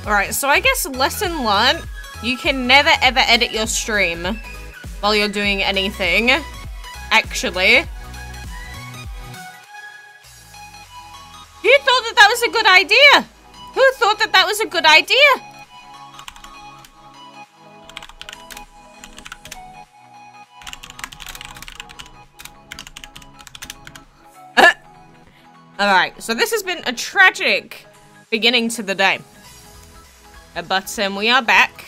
Alright, so I guess lesson learned. You can never ever edit your stream while you're doing anything. Actually. Who thought that that was a good idea? Who thought that that was a good idea? Alright, so this has been a tragic beginning to the day. But we are back.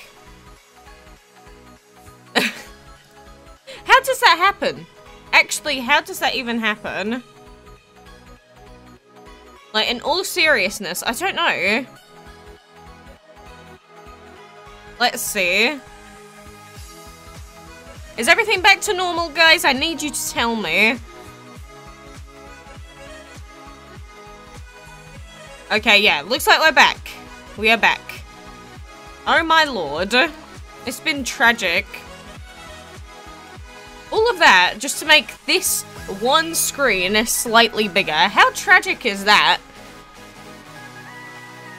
How does that happen? Actually, how does that even happen? Like, in all seriousness, I don't know. Let's see. Is everything back to normal, guys? I need you to tell me. Okay, yeah, looks like we're back. We are back. Oh my lord. It's been tragic. All of that just to make this one screen slightly bigger. How tragic is that?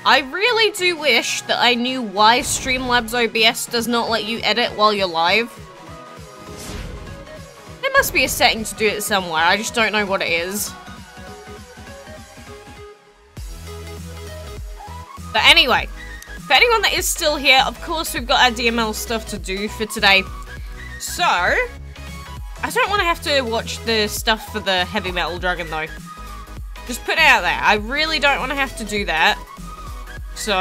I really do wish that I knew why Streamlabs OBS does not let you edit while you're live. There must be a setting to do it somewhere, I just don't know what it is. But anyway, for anyone that is still here, of course we've got our DML stuff to do for today. So, I don't want to have to watch the stuff for the Heavy Metal Dragon though. Just put it out there. I really don't want to have to do that. So...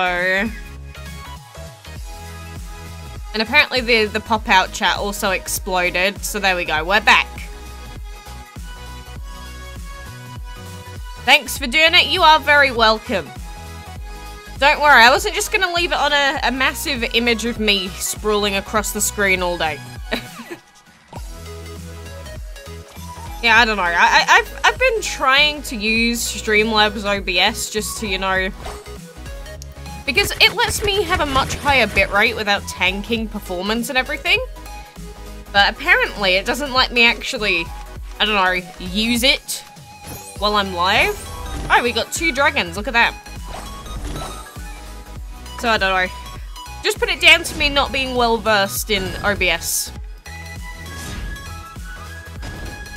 And apparently the pop-out chat also exploded, so there we go, we're back. Thanks for doing it, you are very welcome. Don't worry, I wasn't just gonna leave it on a massive image of me sprawling across the screen all day. Yeah, I don't know. I've been trying to use Streamlabs OBS just to, you know... Because it lets me have a much higher bitrate without tanking performance and everything. But apparently it doesn't let me actually, I don't know, use it while I'm live. Oh, we got 2 dragons, look at that. So I don't know. Just put it down to me not being well versed in OBS.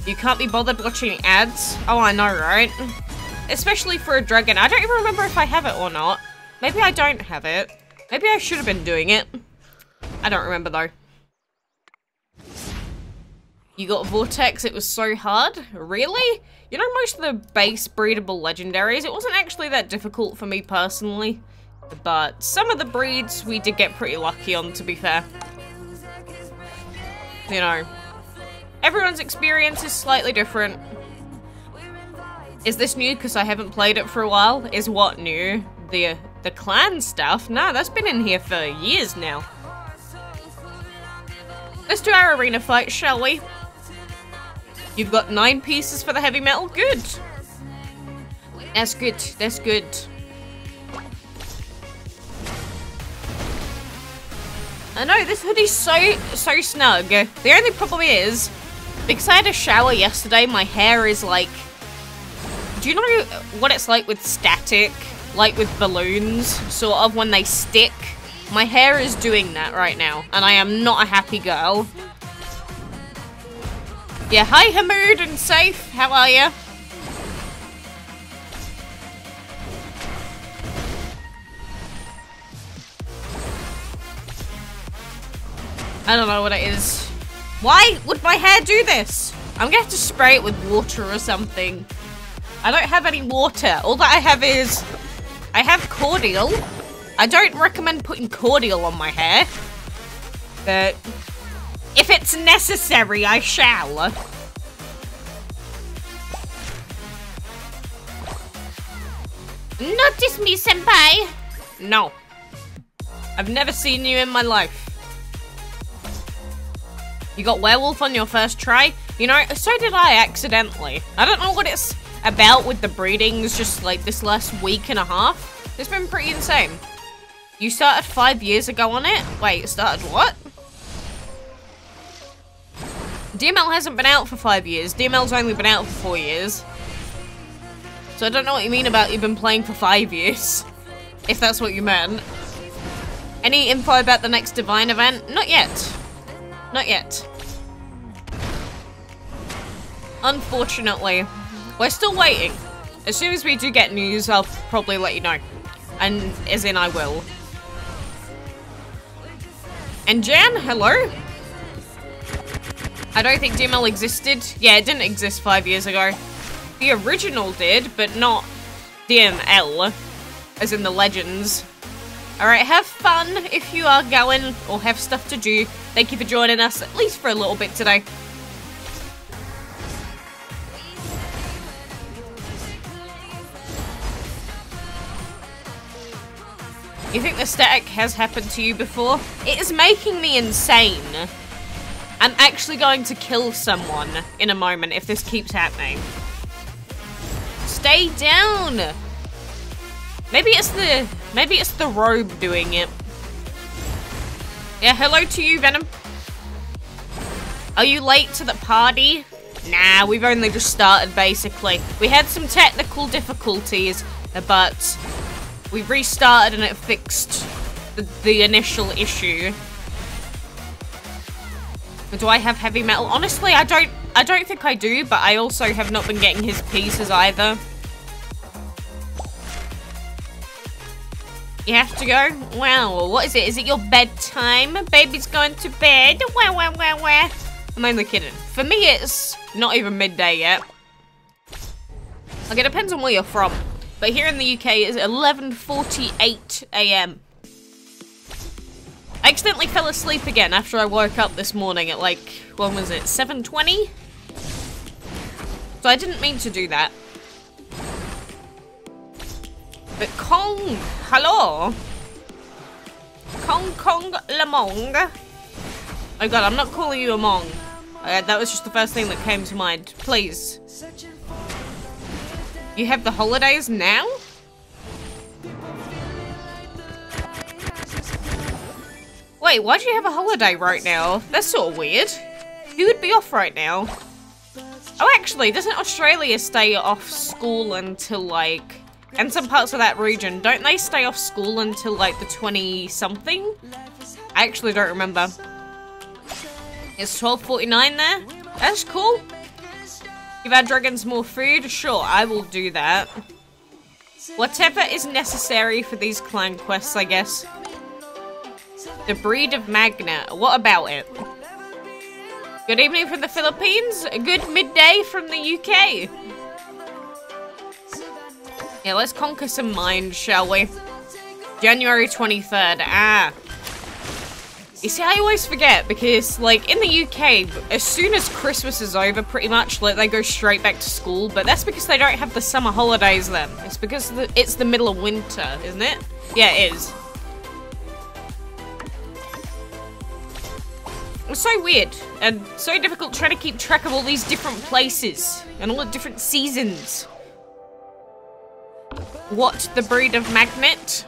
You can't be bothered watching ads? Oh, I know, right? Especially for a dragon. I don't even remember if I have it or not. Maybe I don't have it. Maybe I should have been doing it. I don't remember, though. You got Vortex, it was so hard? Really? You know, most of the base breedable legendaries, it wasn't actually that difficult for me personally. But some of the breeds we did get pretty lucky on, to be fair. You know. Everyone's experience is slightly different. Is this new because I haven't played it for a while? Is what new? The clan stuff? No, that's been in here for years now. Let's do our arena fight, shall we? You've got 9 pieces for the heavy metal? Good. That's good. That's good. I know, this hoodie's so snug. The only problem is, because I had a shower yesterday, my hair is like... Do you know what it's like with static? Like with balloons, sort of, when they stick? My hair is doing that right now, and I am not a happy girl. Yeah, hi Hamoud and Safe, how are ya? I don't know what it is. Why would my hair do this? I'm gonna have to spray it with water or something. I don't have any water. All that I have is... I have cordial. I don't recommend putting cordial on my hair. But... if it's necessary, I shall. Notice me, senpai! No. I've never seen you in my life. You got werewolf on your first try? You know, so did I accidentally. I don't know what it's about with the breedings just like this last week and a half. It's been pretty insane. You started 5 years ago on it? Wait, started what? DML hasn't been out for 5 years. DML's only been out for 4 years. So I don't know what you mean about you've been playing for 5 years. If that's what you meant. Any info about the next Divine event? Not yet. Not yet. Unfortunately. We're still waiting. As soon as we do get news, I'll probably let you know. And as in I will. And Jan, hello? I don't think DML existed. Yeah, it didn't exist 5 years ago. The original did, but not DML. As in the Legends. Alright, have fun if you are going or have stuff to do. Thank you for joining us, at least for a little bit today. You think the static has happened to you before? It is making me insane. I'm actually going to kill someone in a moment if this keeps happening. Stay down! Maybe it's the robe doing it. Yeah, hello to you, Venom. Are you late to the party? Nah, we've only just started, basically. We had some technical difficulties, but we restarted and it fixed the initial issue. Do I have heavy metal? Honestly, I don't think I do, but I also have not been getting his pieces either. You have to go? Wow, what is it? Is it your bedtime? Baby's going to bed? Wah, wah, wah, wah. I'm only kidding. For me, it's not even midday yet. Like, it depends on where you're from. But here in the UK, it's 11:48 AM. I accidentally fell asleep again after I woke up this morning at like, when was it? 7:20? So I didn't mean to do that. But Kong, hello. Kong Lamong. Oh god, I'm not calling you a Mong. That was just the first thing that came to mind. Please. You have the holidays now? Wait, why do you have a holiday right now? That's sort of weird. Who would be off right now? Oh, actually, doesn't Australia stay off school until like... And some parts of that region, don't they stay off school until like the 20-something? I actually don't remember. It's 12:49 there? That's cool. Give our dragons more food? Sure, I will do that. Whatever is necessary for these clan quests, I guess. The breed of magnet. What about it? Good evening from the Philippines. A good midday from the UK. Yeah, let's conquer some mines, shall we? January 23rd. Ah. You see, I always forget because, like, in the UK, as soon as Christmas is over, pretty much, like, they go straight back to school. But that's because they don't have the summer holidays then. It's because it's the middle of winter, isn't it? Yeah, it is. It's so weird and so difficult trying to keep track of all these different places and all the different seasons. What the breed of magnet?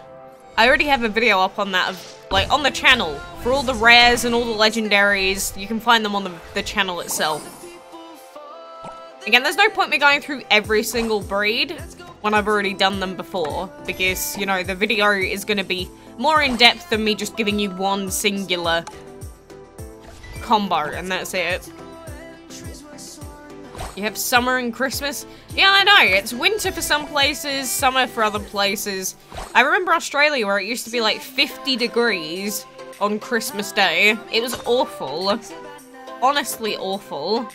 I already have a video up on that, like on the channel for all the rares and all the legendaries. You can find them on the channel itself. Again, there's no point me going through every single breed when I've already done them before, because, you know, the video is going to be more in depth than me just giving you one singular combo and that's it. You have summer and Christmas? Yeah, I know. It's winter for some places, summer for other places. I remember Australia where it used to be like 50 degrees on Christmas Day. It was awful. Honestly awful.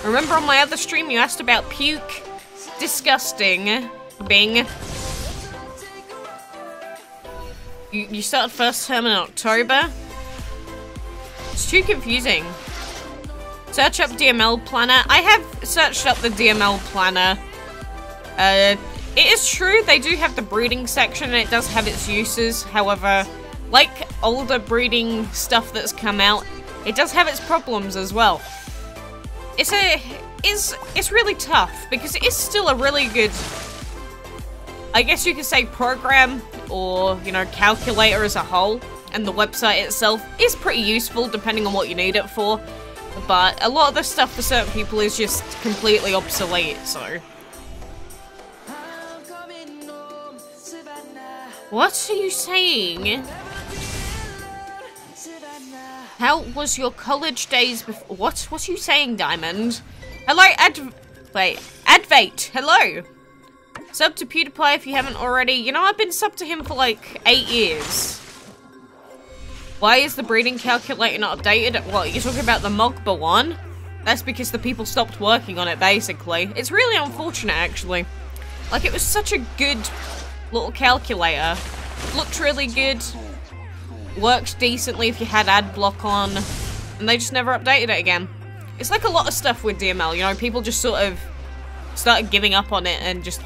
Remember on my other stream you asked about puke? Disgusting. Bing. You started first term in October? It's too confusing. Search up DML planner. I have searched up the DML planner. It is true they do have the breeding section and it does have its uses. However, like older breeding stuff that's come out, it does have its problems as well. It's really tough because it is still a really good, I guess you could say, program or, you know, calculator as a whole. And the website itself is pretty useful depending on what you need it for. But a lot of the stuff for certain people is just completely obsolete, so. What are you saying? How was your college days before? What are you saying, Diamond? Hello, Advate, hello! Sub to PewDiePie if you haven't already. You know, I've been sub to him for like 8 years. Why is the breeding calculator not updated? What, you're talking about the Mogba one? That's because the people stopped working on it, basically. It's really unfortunate, actually. Like, it was such a good little calculator. Looked really good. Worked decently if you had ad block on. And they just never updated it again. It's like a lot of stuff with DML, you know, people just sort of started giving up on it and just,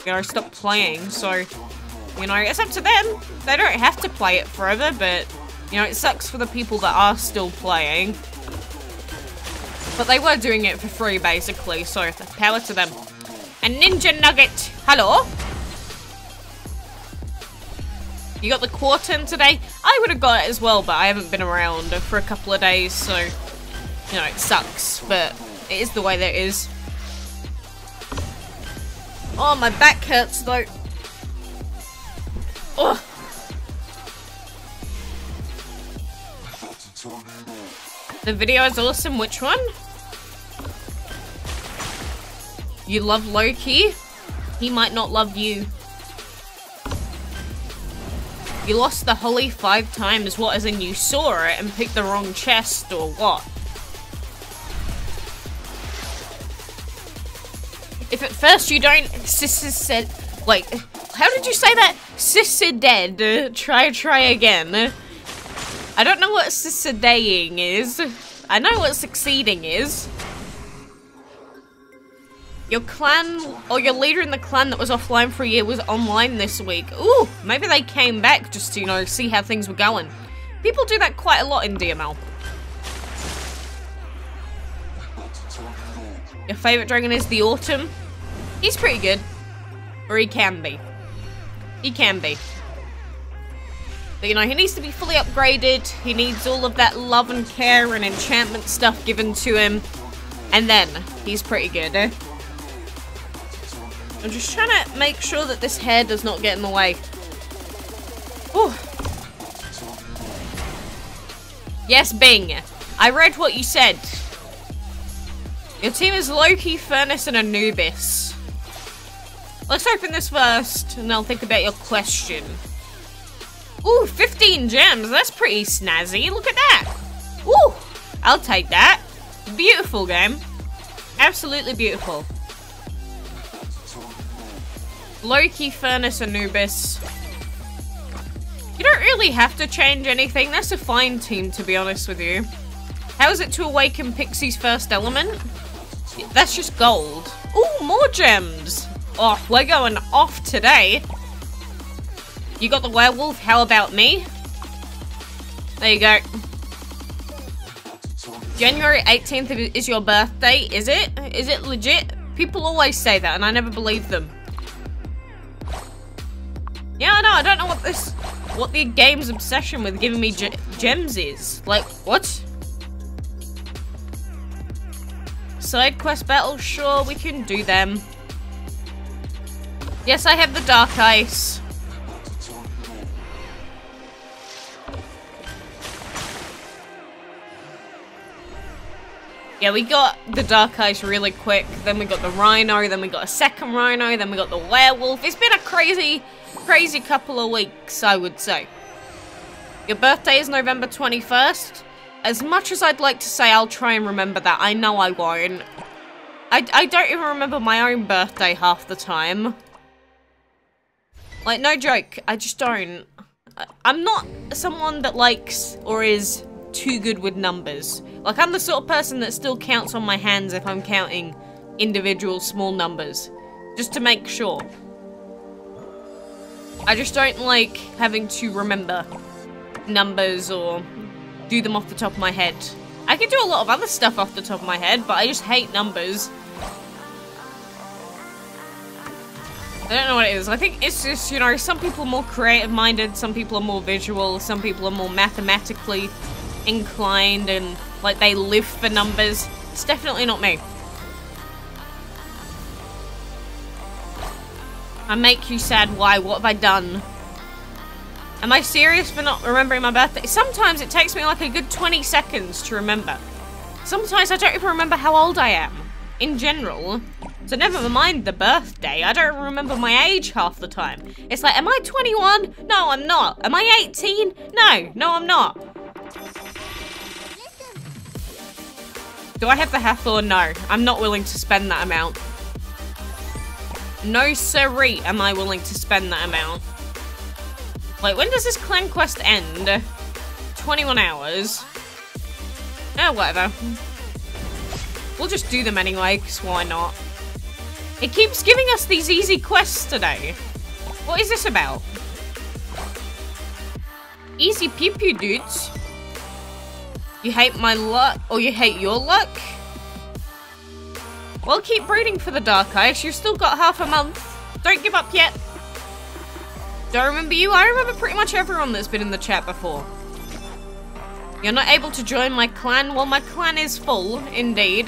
you know, stopped playing. So, you know, it's up to them. They don't have to play it forever, but, you know, it sucks for the people that are still playing. But they were doing it for free, basically, so power to them. And Ninja Nugget, hello? You got the Quarton today? I would have got it as well, but I haven't been around for a couple of days, so, you know, it sucks, but it is the way that it is. Oh, my back hurts, though. Oh. The video is awesome. Which one? You love Loki? He might not love you. You lost the holly 5 times. What, as in you saw it and picked the wrong chest, or what? If at first you don't, Sister said, like, how did you say that? Sister dead. Try again. I don't know what Sister-daying is. I know what succeeding is. Your clan, or your leader in the clan that was offline for a year was online this week. Ooh, maybe they came back just to, you know, see how things were going. People do that quite a lot in DML. Your favourite dragon is the Autumn? He's pretty good. Or he can be. He can be. But, you know, he needs to be fully upgraded. He needs all of that love and care and enchantment stuff given to him. And then, he's pretty good. I'm just trying to make sure that this hair does not get in the way. Whew. Yes, Bing. I read what you said. Your team is Loki, Furnace, and Anubis. Let's open this first, and I'll think about your question. Ooh, 15 gems. That's pretty snazzy. Look at that. Ooh, I'll take that. Beautiful game. Absolutely beautiful. Loki, Furnace, Anubis. You don't really have to change anything. That's a fine team, to be honest with you. How is it to awaken Pixie's first element? That's just gold. Ooh, more gems. Oh, we're going off today. You got the werewolf, how about me? There you go. January 18th is your birthday, is it? Is it legit? People always say that and I never believe them. Yeah, I know, I don't know what the game's obsession with giving me gems is. Like, what? Side quest battles, sure, we can do them. Yes, I have the Dark Ice. Yeah, we got the Dark Ice really quick, then we got the Rhino, then we got a second Rhino, then we got the Werewolf. It's been a crazy couple of weeks, I would say. Your birthday is November 21st. As much as I'd like to say I'll try and remember that, I know I won't. I don't even remember my own birthday half the time. Like, no joke, I just don't. I'm not someone that likes or is too good with numbers. Like, I'm the sort of person that still counts on my hands if I'm counting individual small numbers. Just to make sure. I just don't like having to remember numbers or do them off the top of my head. I can do a lot of other stuff off the top of my head, but I just hate numbers. I don't know what it is. I think it's just, you know, some people are more creative-minded, some people are more visual, some people are more mathematically inclined and, like, they live for numbers. It's definitely not me. I make you sad. Why? What have I done? Am I serious for not remembering my birthday? Sometimes it takes me like a good 20 seconds to remember. Sometimes I don't even remember how old I am, in general. So never mind the birthday, I don't remember my age half the time. It's like, am I 21? No, I'm not. Am I 18? No, I'm not. Do I have the Hathor? No, I'm not willing to spend that amount. No siree am I willing to spend that amount. Wait, when does this clan quest end? 21 hours. Oh, whatever. We'll just do them anyway, because why not? It keeps giving us these easy quests today. What is this about? Easy pew-pew, dudes. You hate my luck, or you hate your luck? Well, keep breeding for the Dark Ice. You've still got half a month. Don't give up yet. Do I remember you? I remember pretty much everyone that's been in the chat before. You're not able to join my clan? Well, my clan is full, indeed.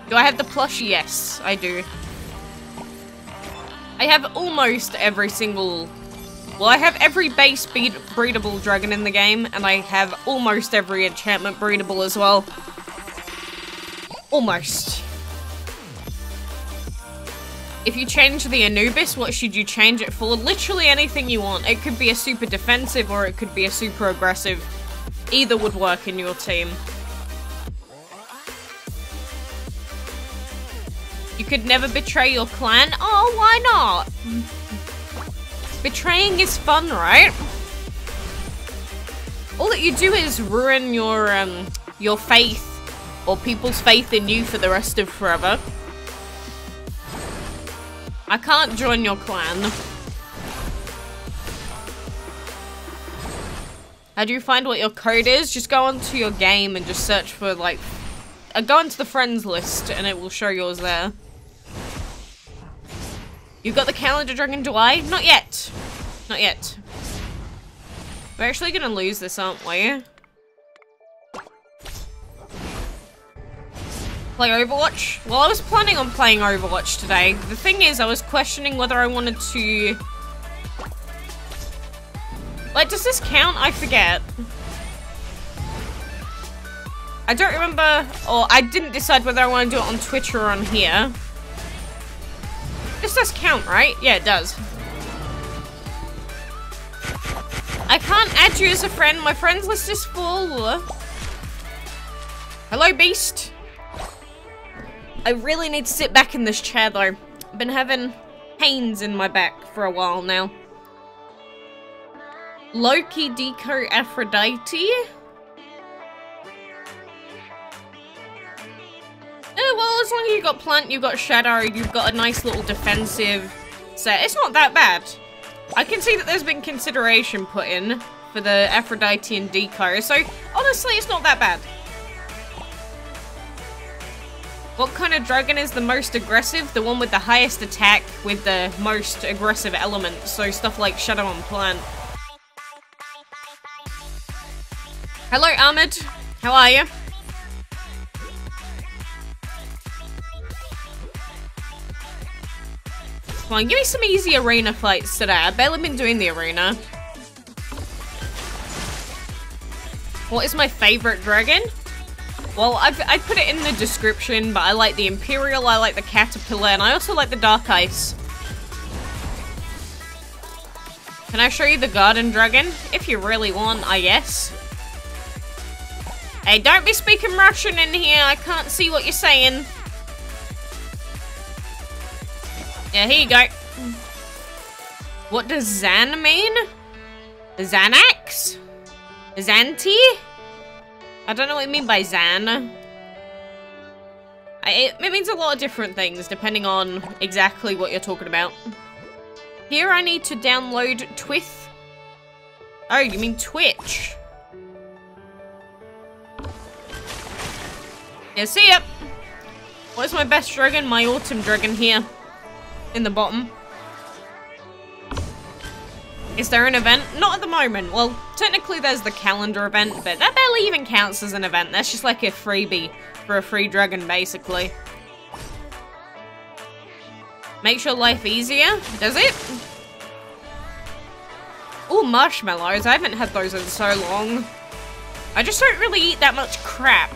Do I have the plushie? Yes, I do. I have almost every single... Well, I have every base breedable dragon in the game, and I have almost every enchantment breedable as well. Almost. If you change the Anubis, what should you change it for? Literally anything you want. It could be a super defensive or it could be a super aggressive. Either would work in your team. You could never betray your clan? Oh, why not? Betraying is fun, right? All that you do is ruin your faith or people's faith in you for the rest of forever. I can't join your clan. How do you find what your code is? Just go onto your game and just search for, like... go onto the friends list and it will show yours there. You got the calendar dragon, do I? Not yet. Not yet. We're actually gonna lose this, aren't we? Play Overwatch? Well, I was planning on playing Overwatch today. The thing is, I was questioning whether I wanted to... Like, does this count? I forget. I don't remember, or I didn't decide whether I want to do it on Twitch or on here. This does count, right? Yeah, it does. I can't add you as a friend. My friends list is full. Hello, Beast. I really need to sit back in this chair, though. I've been having pains in my back for a while now. Loki, Deco, Aphrodite. Well, as long as you've got Plant, you've got Shadow, you've got a nice little defensive set. It's not that bad. I can see that there's been consideration put in for the Aphrodite and Deco, so honestly, it's not that bad. What kind of dragon is the most aggressive? The one with the highest attack with the most aggressive elements, so stuff like Shadow and Plant. Hello, Ahmed. How are you? Come on, give me some easy arena fights today. I've barely been doing the arena. What is my favorite dragon? Well, I put it in the description, but I like the Imperial, I like the Caterpillar, and I also like the Dark Ice. Can I show you the Garden Dragon? If you really want, I guess. Hey, don't be speaking Russian in here, I can't see what you're saying. Yeah, here you go. What does Zan mean? Xanax? Xanti? I don't know what you mean by Zan. It means a lot of different things, depending on exactly what you're talking about. Here I need to download Twith. Oh, you mean Twitch? Yeah, see ya! What is my best dragon? My autumn dragon here. In the bottom. Is there an event? Not at the moment. Well, technically there's the calendar event, but that barely even counts as an event. That's just like a freebie for a free dragon, basically. Makes your life easier? Does it? Oh, marshmallows. I haven't had those in so long. I just don't really eat that much crap.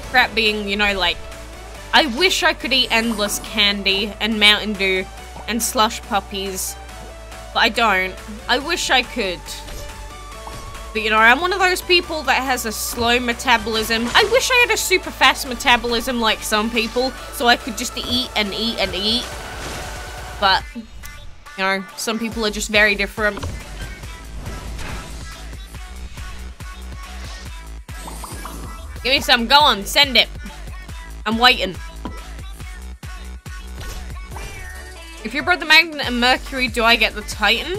Crap being, you know, like, I wish I could eat endless candy and Mountain Dew and slush puppies, but I don't. I wish I could. But, you know, I'm one of those people that has a slow metabolism. I wish I had a super fast metabolism like some people, so I could just eat and eat and eat. But, you know, some people are just very different. Give me some, go on, send it. I'm waiting. If you brought the Magnet and Mercury, do I get the Titan?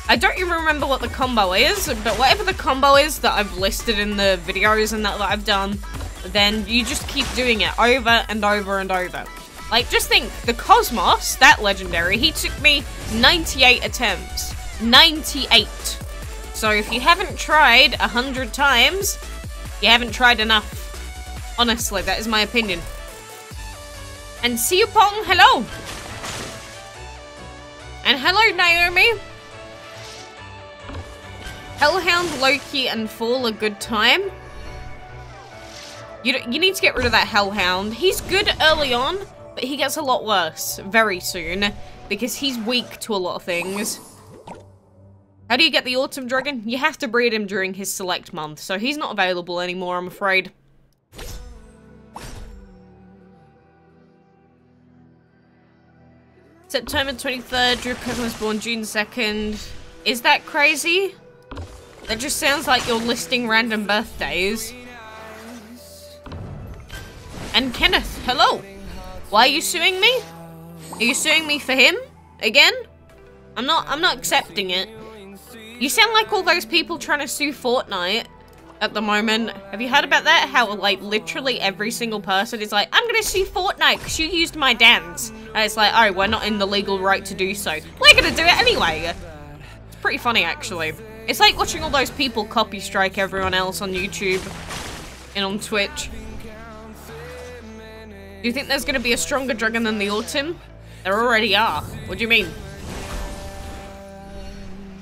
I don't even remember what the combo is, but whatever the combo is that I've listed in the videos and that I've done, then you just keep doing it over and over and over. Like, just think, the Cosmos, that legendary, he took me 98 attempts. 98. So if you haven't tried 100 times, you haven't tried enough. Honestly, that is my opinion. And see you, Pong, hello! And hello, Naomi! Hellhound, Loki, and Fall a good time. You need to get rid of that Hellhound. He's good early on, but he gets a lot worse very soon because he's weak to a lot of things. How do you get the Autumn Dragon? You have to breed him during his select month, so he's not available anymore, I'm afraid. September 23rd, Drew Cousin was born June 2nd. Is that crazy? That just sounds like you're listing random birthdays. And Kenneth, hello! Why are you suing me? Are you suing me for him? Again? I'm not accepting it. You sound like all those people trying to sue Fortnite at the moment. Have you heard about that? How, like, literally every single person is like, I'm gonna sue Fortnite because you used my dance. And it's like, oh, we're not in the legal right to do so. We're gonna do it anyway. It's pretty funny, actually. It's like watching all those people copy strike everyone else on YouTube and on Twitch. Do you think there's gonna be a stronger dragon than the Autumn? There already are. What do you mean?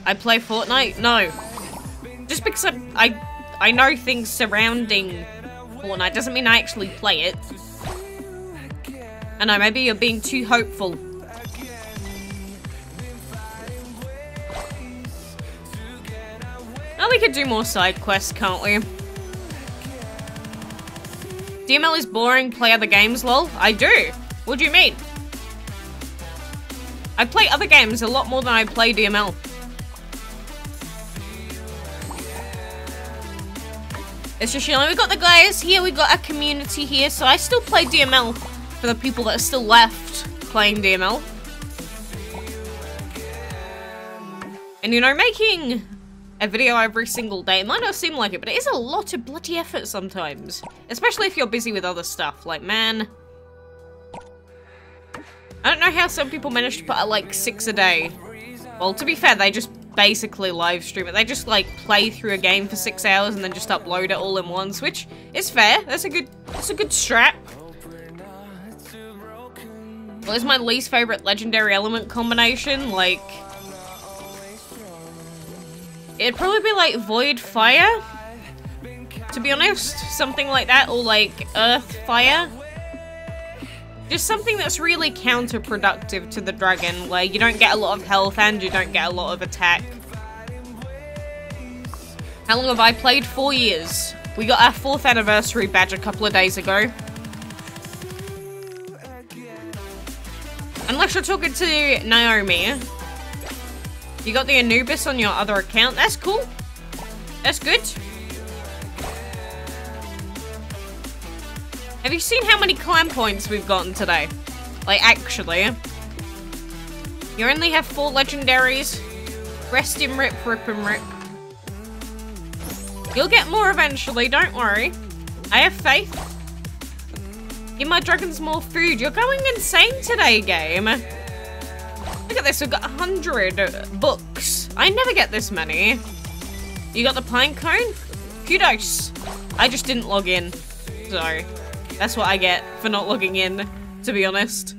I play Fortnite? No. Just because I know things surrounding Fortnite doesn't mean I actually play it. I know, maybe you're being too hopeful. Now we could do more side quests, can't we? DML is boring, play other games, lol. I do. What do you mean? I play other games a lot more than I play DML. It's just, you know, we got the guys here, we got a community here, so I still play DML for the people that are still left playing DML. And, you know, making a video every single day, it might not seem like it, but it is a lot of bloody effort sometimes. Especially if you're busy with other stuff, like, man. I don't know how some people manage to put out, like, 6 a day. Well, to be fair, they just basically live stream it. They just, like, play through a game for 6 hours and then just upload it all in once, which is fair. That's a good strat. Well, it's my least favorite legendary element combination, like... It'd probably be like Void Fire, to be honest. Something like that, or like Earth Fire. Just something that's really counterproductive to the dragon, where you don't get a lot of health and you don't get a lot of attack. How long have I played? 4 years. We got our 4th anniversary badge a couple of days ago. Unless you're talking to Naomi. You got the Anubis on your other account. That's cool. That's good. Have you seen how many clan points we've gotten today? Like, actually. You only have 4 legendaries. Rest in rip, rip and rip. You'll get more eventually, don't worry. I have faith. Give my dragons more food. You're going insane today, game. Look at this, we've got 100 books. I never get this many. You got the pine cone? Kudos. I just didn't log in. So, that's what I get for not logging in, to be honest.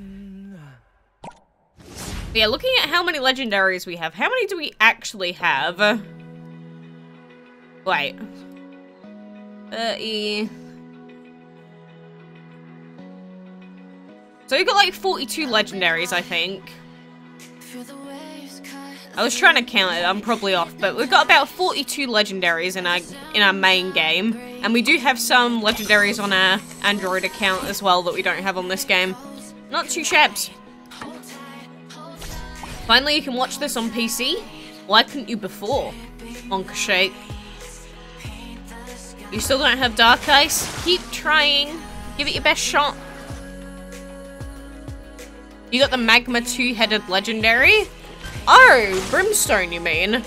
But yeah, looking at how many legendaries we have, how many do we actually have? Wait. 30... So we've got like 42 legendaries, I think. I was trying to count it, I'm probably off, but we've got about 42 legendaries in our main game. And we do have some legendaries on our Android account as well that we don't have on this game. Not too shabs. Finally, you can watch this on PC. Why couldn't you before? Monka Shake. You still don't have Dark Ice? Keep trying. Give it your best shot. You got the Magma 2-headed legendary? Oh, Brimstone, you mean?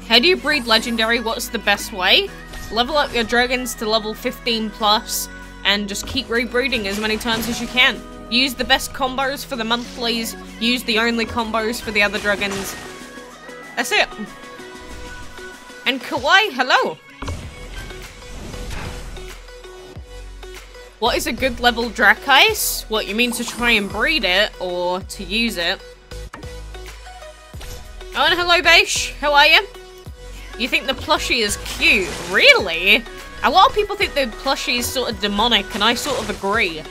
How do you breed legendary? What's the best way? Level up your dragons to level 15 plus and just keep rebreeding as many times as you can. Use the best combos for the monthlies, use the only combos for the other dragons. That's it. And Kawaii, hello! What is a good level Drakice? What, you mean to try and breed it, or to use it? Oh, and hello, Beish. How are you? You think the plushie is cute? Really? A lot of people think the plushie is sort of demonic, and I sort of agree.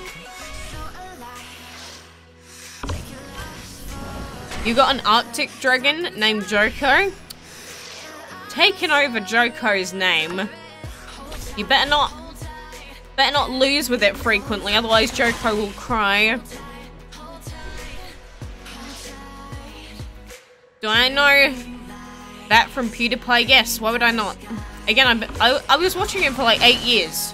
You got an Arctic dragon named Joko? Taking over Joko's name. You better not lose with it frequently, otherwise Joko will cry. Do I know that from PewDiePie? Yes, why would I not? Again, I was watching him for like 8 years.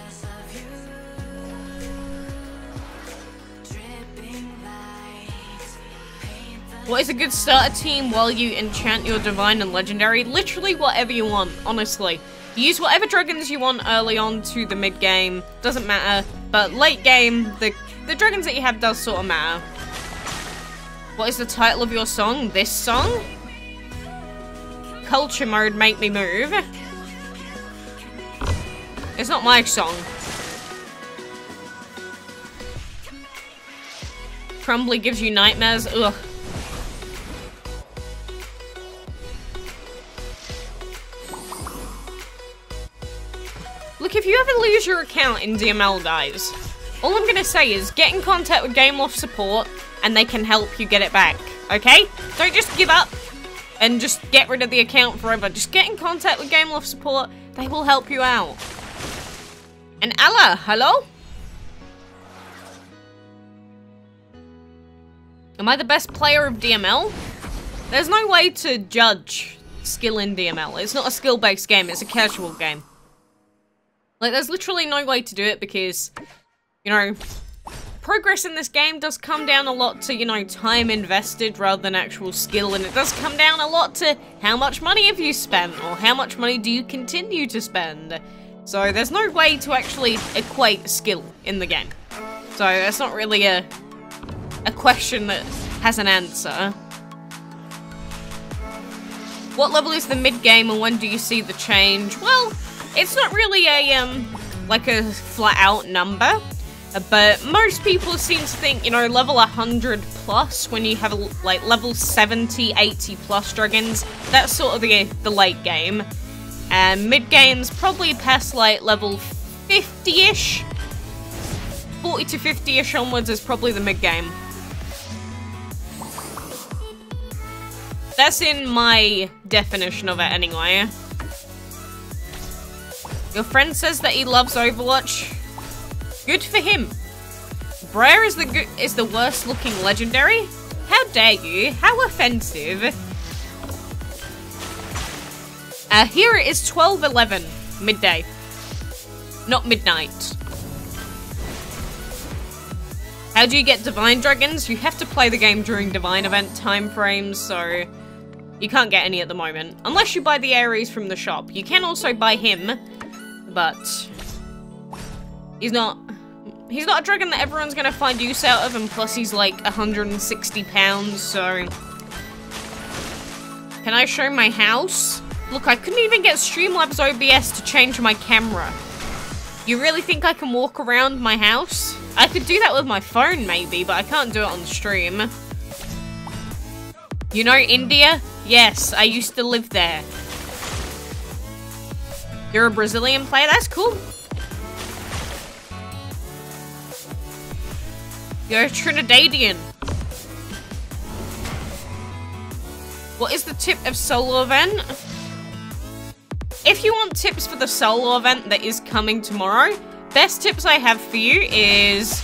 What is a good starter team while you enchant your divine and legendary? Literally whatever you want, honestly. Use whatever dragons you want early on to the mid game, doesn't matter. But late game, the dragons that you have does sort of matter. What is the title of your song? This song? Culture Mode, Make Me Move. It's not my song. Crumbly gives you nightmares. Ugh. Look, if you ever lose your account in DML, guys, all I'm gonna say is get in contact with GameLoft support and they can help you get it back, okay? Don't just give up and just get rid of the account forever. Just get in contact with GameLoft support, they will help you out. And Allah, hello? Am I the best player of DML? There's no way to judge skill in DML. It's not a skill-based game, it's a casual game. Like, there's literally no way to do it because, you know, progress in this game does come down a lot to, you know, time invested rather than actual skill, and it does come down a lot to how much money have you spent, or how much money do you continue to spend. So there's no way to actually equate skill in the game. So that's not really a question that has an answer. What level is the mid-game and when do you see the change? Well, it's not really a, like a flat-out number, but most people seem to think, you know, level 100 plus, when you have, like, level 70, 80 plus dragons, that's sort of the late game. And mid-game's probably past, like, level 50-ish. 40 to 50-ish onwards is probably the mid-game. That's in my definition of it, anyway. Your friend says that he loves Overwatch. Good for him. Brer is the worst looking legendary? How dare you? How offensive. Here it is 12:11 midday. Not midnight. How do you get divine dragons? You have to play the game during divine event time frames, so you can't get any at the moment. Unless you buy the Ares from the shop. You can also buy him, but he's not a dragon that everyone's gonna find use out of, and plus he's like 160 pounds, so... Can I show my house? Look, I couldn't even get Streamlabs OBS to change my camera. You really think I can walk around my house? I could do that with my phone maybe, but I can't do it on stream. You know India? Yes, I used to live there. You're a Brazilian player? That's cool. You're a Trinidadian. What is the tip of solo event? If you want tips for the solo event that is coming tomorrow, best tips I have for you is...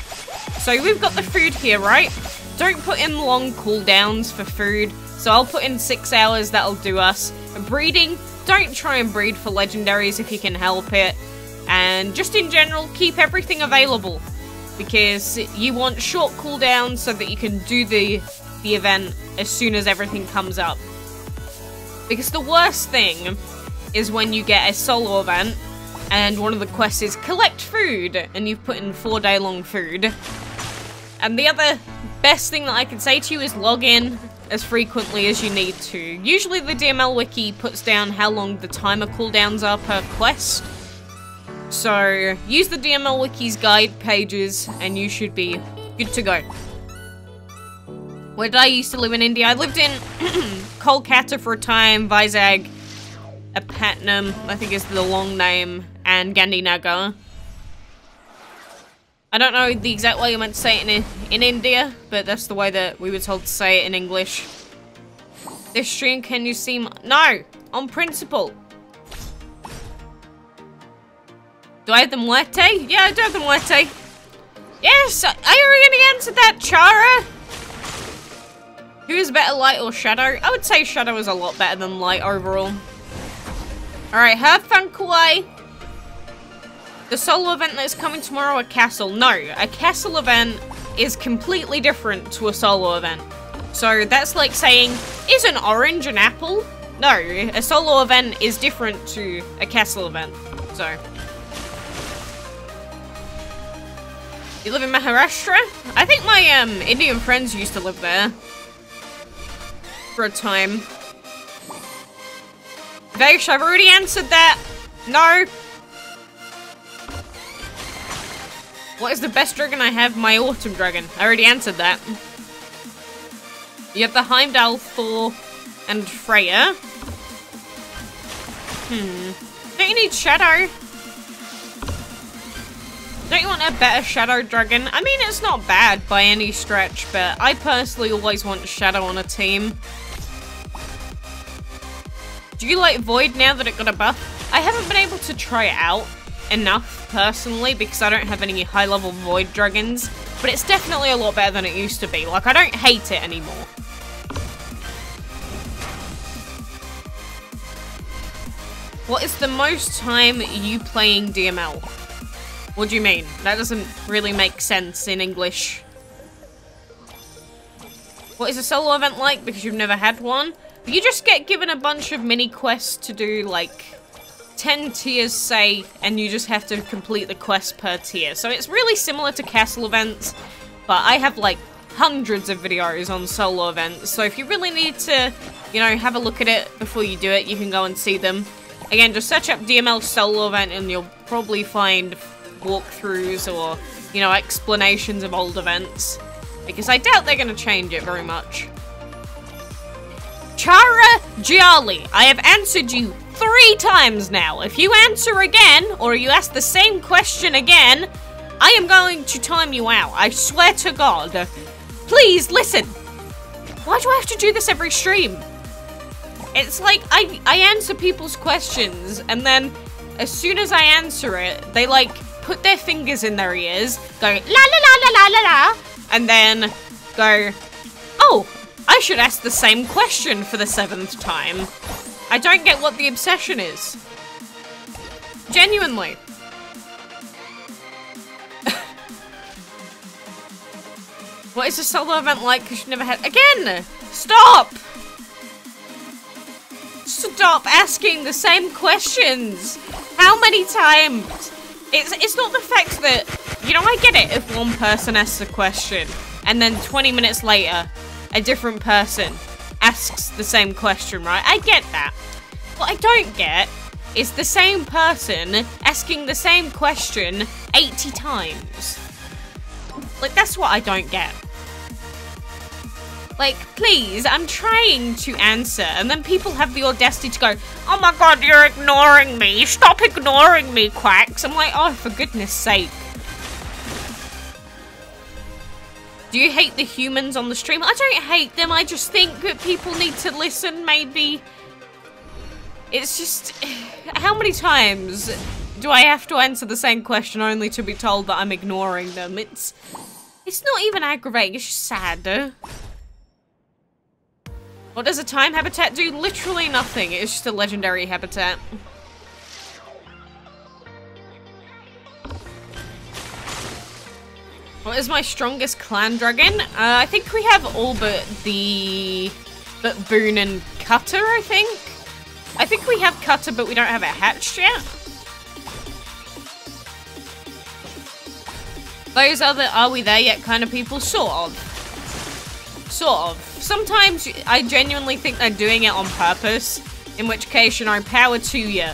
So we've got the food here, right? Don't put in long cooldowns for food. So I'll put in 6 hours, that'll do us. Breeding, don't try and breed for legendaries if you can help it. And just in general, keep everything available. Because you want short cooldowns so that you can do the event as soon as everything comes up. Because the worst thing is when you get a solo event and one of the quests is collect food and you've put in 4-day long food. And the other best thing that I can say to you is log in as frequently as you need to. Usually the DML wiki puts down how long the timer cooldowns are per quest. So use the DML wiki's guide pages and you should be good to go. Where did I used to live in India? I lived in Kolkata for a time, Vizag, Patnam, I think is the long name, and Gandhinagar. I don't know the exact way you meant to say it in India, but that's the way that we were told to say it in English. This stream, can you see No! On principle. Do I have the muerte? Yeah, I do have the muerte. Yes! I already answered that, Chara! Who is better, light or shadow? I would say shadow is a lot better than light overall. Alright, have fun, Kawaii. The solo event that's coming tomorrow, a castle. No, a castle event is completely different to a solo event. So that's like saying, is an orange an apple? No, a solo event is different to a castle event. So. You live in Maharashtra? I think my Indian friends used to live there. For a time. Vaish, I've already answered that. No. What is the best dragon I have? My autumn dragon. I already answered that. You have the Heimdall, Thor, and Freya. Don't you need shadow? Don't you want a better shadow dragon? I mean, it's not bad by any stretch, but I personally always want shadow on a team. Do you like Void now that it got a buff? I haven't been able to try it out enough, personally, because I don't have any high-level Void dragons, but it's definitely a lot better than it used to be. Like, I don't hate it anymore. What is the most time you playing DML? What do you mean? That doesn't really make sense in English. What is a solo event like? Because you've never had one? You just get given a bunch of mini quests to do, like, 10 tiers, say, and you just have to complete the quest per tier. So it's really similar to castle events, but I have, like, hundreds of videos on solo events. So if you really need to, you know, have a look at it before you do it, you can go and see them. Again, just search up DML solo event and you'll probably find walkthroughs or, you know, explanations of old events. Because I doubt they're going to change it very much. Chara Giali, I have answered you 3 times now. If you answer again, or you ask the same question again, I am going to time you out. I swear to God. Please, listen. Why do I have to do this every stream? It's like, I answer people's questions, and then, as soon as I answer it, they, like, put their fingers in their ears, go, la la la la la la la, and then go, oh, I should ask the same question for the 7th time. I don't get what the obsession is. Genuinely. What is a solo event like? Because you've never had... Again! Stop! Stop asking the same questions! How many times? It's not the fact that... You know, I get it if one person asks a question, and then 20 minutes later, a different person asks the same question, right? I get that. What I don't get is the same person asking the same question 80 times. Like, that's what I don't get. Like, please, I'm trying to answer, and then people have the audacity to go, oh my god, you're ignoring me. Stop ignoring me, Quacks. I'm like, oh, for goodness sake. Do you hate the humans on the stream? I don't hate them, I just think that people need to listen, maybe. It's just, how many times do I have to answer the same question only to be told that I'm ignoring them? It's not even aggravating, it's just sad. What does a time habitat do? Literally nothing. It's just a legendary habitat. What is my strongest clan dragon? I think we have all but Boone and Cutter, I think. I think we have Cutter, but we don't have it hatched yet. Those are we there yet kind of people? Sort of. Sort of. Sometimes I genuinely think they're doing it on purpose, in which case, you know, power to you,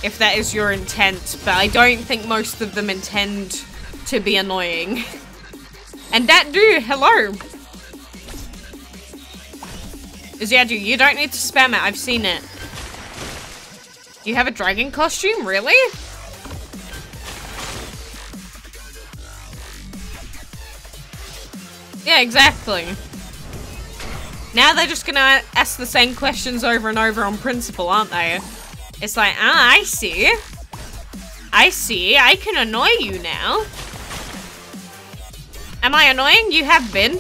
if that is your intent, but I don't think most of them intend to be annoying. And that dude, hello! Iziadu, you don't need to spam it, I've seen it. You have a dragon costume? Really? Yeah, exactly. Now they're just gonna ask the same questions over and over on principle, aren't they? It's like, ah, I see. I see. I can annoy you now. Am I annoying? You have been.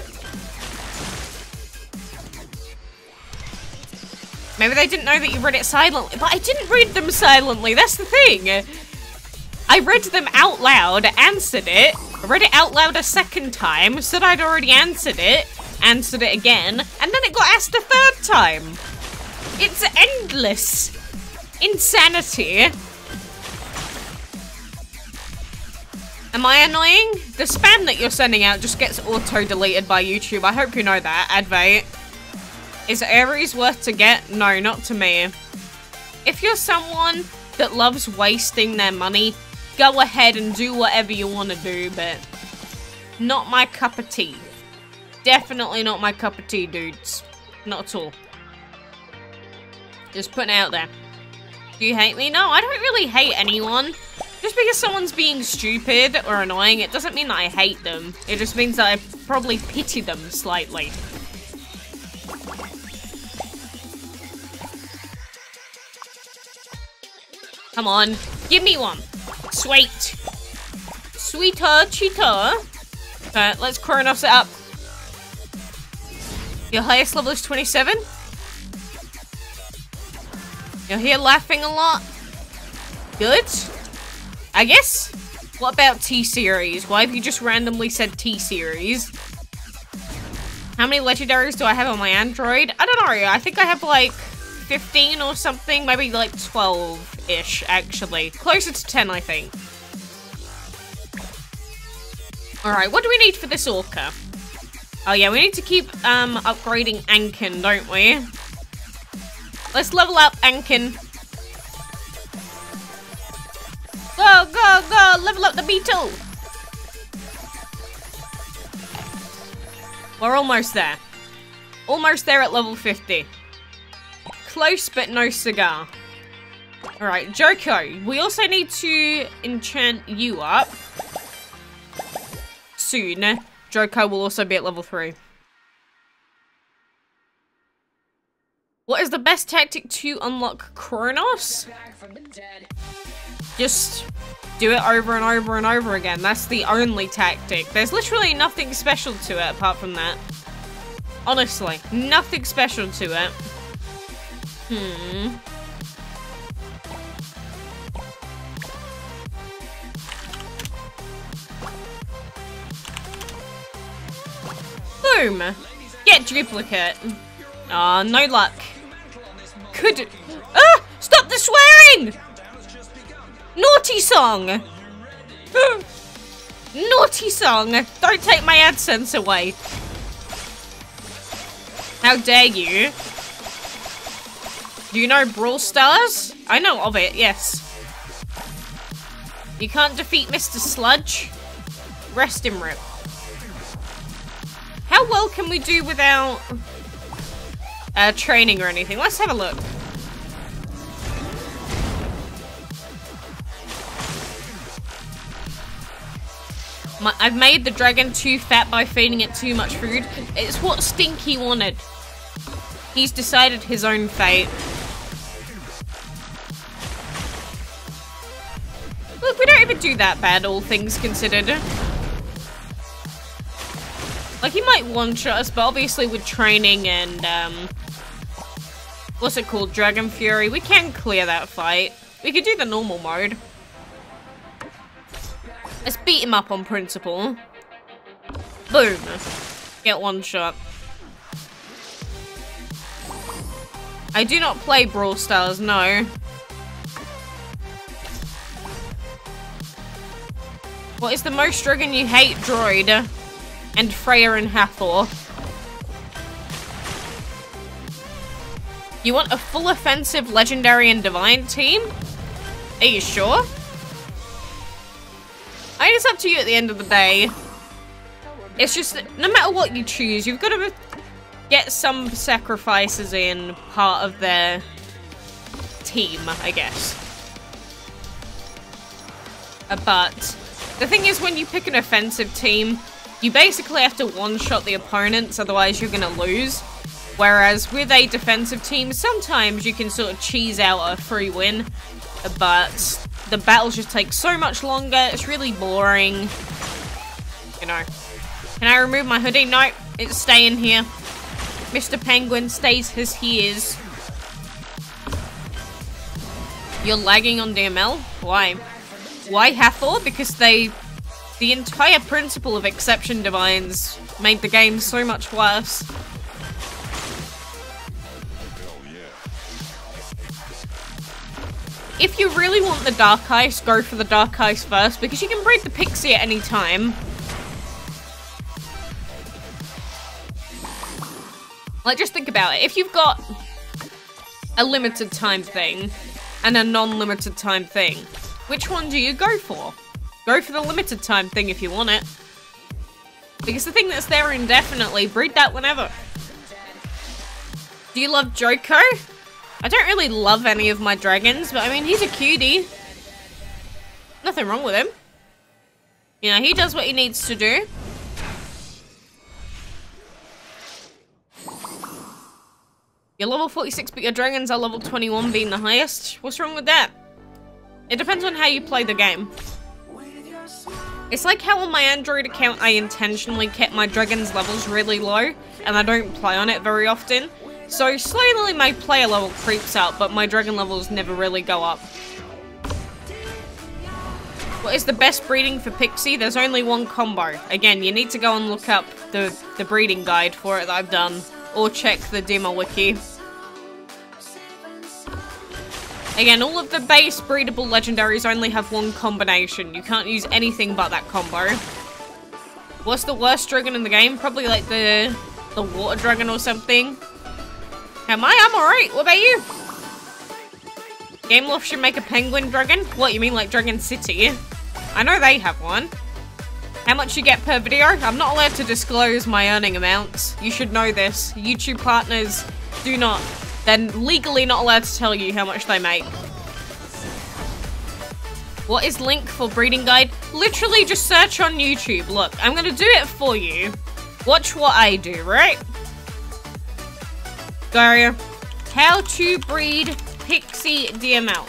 Maybe they didn't know that you read it silently, but I didn't read them silently. That's the thing. I read them out loud, answered it, read it out loud a second time, said I'd already answered it again, and then it got asked a third time. It's endless insanity. Am I annoying? The spam that you're sending out just gets auto-deleted by YouTube. I hope you know that, Advait. Is Ares worth to get? No, not to me. If you're someone that loves wasting their money, go ahead and do whatever you want to do, but not my cup of tea. Definitely not my cup of tea, dudes. Not at all. Just putting it out there. Do you hate me? No, I don't really hate anyone. Just because someone's being stupid or annoying, it doesn't mean that I hate them. It just means that I probably pity them slightly. Come on, give me one. Sweet. Sweeter, cheater. Let's Kronos it up. Your highest level is 27? You're here laughing a lot? Good. I guess? What about T-Series? Why have you just randomly said T-Series? How many legendaries do I have on my Android? I don't know. I think I have like 15 or something. Maybe like 12-ish, actually. Closer to 10, I think. Alright, what do we need for this Orca? Oh yeah, we need to keep upgrading Ankin, don't we? Let's level up Ankin. Go, go, go! Level up the beetle! We're almost there. Almost there at level 50. Close, but no cigar. Alright, Joko. We also need to enchant you up. Soon. Joko will also be at level 3. What is the best tactic to unlock Kronos? Just do it over and over and over again. That's the only tactic. There's literally nothing special to it apart from that. Honestly, nothing special to it. Boom! Get duplicate. Ah, no luck. Could... Ah! Stop the swearing! Naughty song! Naughty song! Don't take my AdSense away. How dare you? Do you know Brawl Stars? I know of it, yes. You can't defeat Mr. Sludge? Rest him, rip. How well can we do without training or anything? Let's have a look. I've made the dragon too fat by feeding it too much food. It's what Stinky wanted. He's decided his own fate. Look, we don't even do that bad, all things considered. Like, he might one-shot us, but obviously with training and, what's it called? Dragon Fury, we can clear that fight. We could do the normal mode. Let's beat him up on principle. Boom. Get one shot. I do not play Brawl Stars, no. What is the most dragon you hate? Droid. And Freya and Hathor. You want a full offensive legendary and divine team? Are you sure? I mean, it's up to you at the end of the day. It's just, no matter what you choose, you've got to get some sacrifices in part of their team, I guess. But the thing is, when you pick an offensive team, you basically have to one-shot the opponents, otherwise you're gonna lose. Whereas with a defensive team, sometimes you can sort of cheese out a free win, but the battles just take so much longer, it's really boring. You know. Can I remove my hoodie? No, it's staying here. Mr. Penguin stays as he is. You're lagging on DML? Why? Why Hathor? Because the entire principle of exception divines made the game so much worse. If you really want the Dark Ice, go for the Dark Ice first, because you can breed the Pixie at any time. Like, just think about it. If you've got a limited time thing and a non-limited time thing, which one do you go for? Go for the limited time thing if you want it. Because the thing that's there indefinitely, breed that whenever. Do you love Joko? I don't really love any of my dragons, but I mean, he's a cutie. Nothing wrong with him. You know, he does what he needs to do. You're level 46, but your dragons are level 21 being the highest. What's wrong with that? It depends on how you play the game. It's like how on my Android account I intentionally kept my dragon's levels really low, and I don't play on it very often. So slowly my player level creeps up, but my dragon levels never really go up. What is the best breeding for Pixie? There's only one combo. Again, you need to go and look up the breeding guide for it that I've done, or check the DML wiki. Again, all of the base breedable legendaries only have one combination. You can't use anything but that combo. What's the worst dragon in the game? Probably like the water dragon or something. Am I? I'm alright. What about you? Gameloft should make a penguin dragon? What, you mean like Dragon City? I know they have one. How much you get per video? I'm not allowed to disclose my earning amounts. You should know this. YouTube partners do not. They're legally not allowed to tell you how much they make. What is link for breeding guide? Literally just search on YouTube. Look, I'm gonna do it for you. Watch what I do, right? Go. How to breed Pixie DML.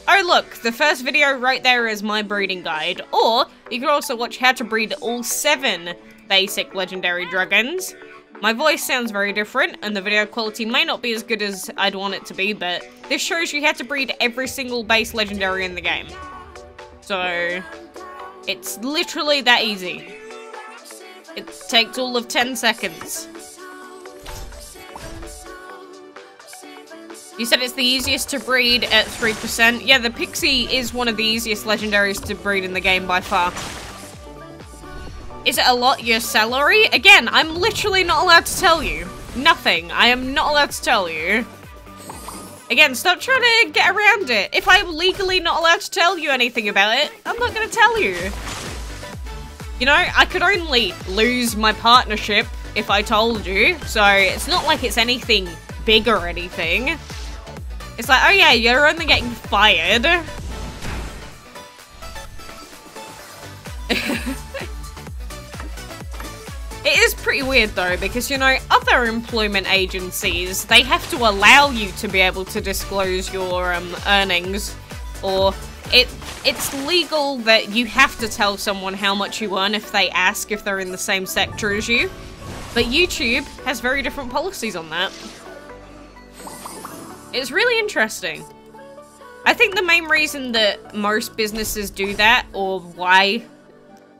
Oh look, the first video right there is my breeding guide. Or, you can also watch how to breed all 7 basic legendary dragons. My voice sounds very different, and the video quality may not be as good as I'd want it to be, but this shows you how to breed every single base legendary in the game. So, it's literally that easy. It takes all of 10 seconds. You said it's the easiest to breed at 3%. Yeah, the Pixie is one of the easiest legendaries to breed in the game by far. Is it a lot, your salary? Again, I'm literally not allowed to tell you. Nothing. I am not allowed to tell you. Again, stop trying to get around it. If I'm legally not allowed to tell you anything about it, I'm not gonna tell you. You know, I could only lose my partnership if I told you, so it's not like it's anything big or anything. It's like, oh yeah, you're only getting fired. It is pretty weird though, because you know, other employment agencies, they have to allow you to be able to disclose your earnings, or it's legal that you have to tell someone how much you earn if they ask if they're in the same sector as you. But YouTube has very different policies on that. It's really interesting. I think the main reason that most businesses do that, or why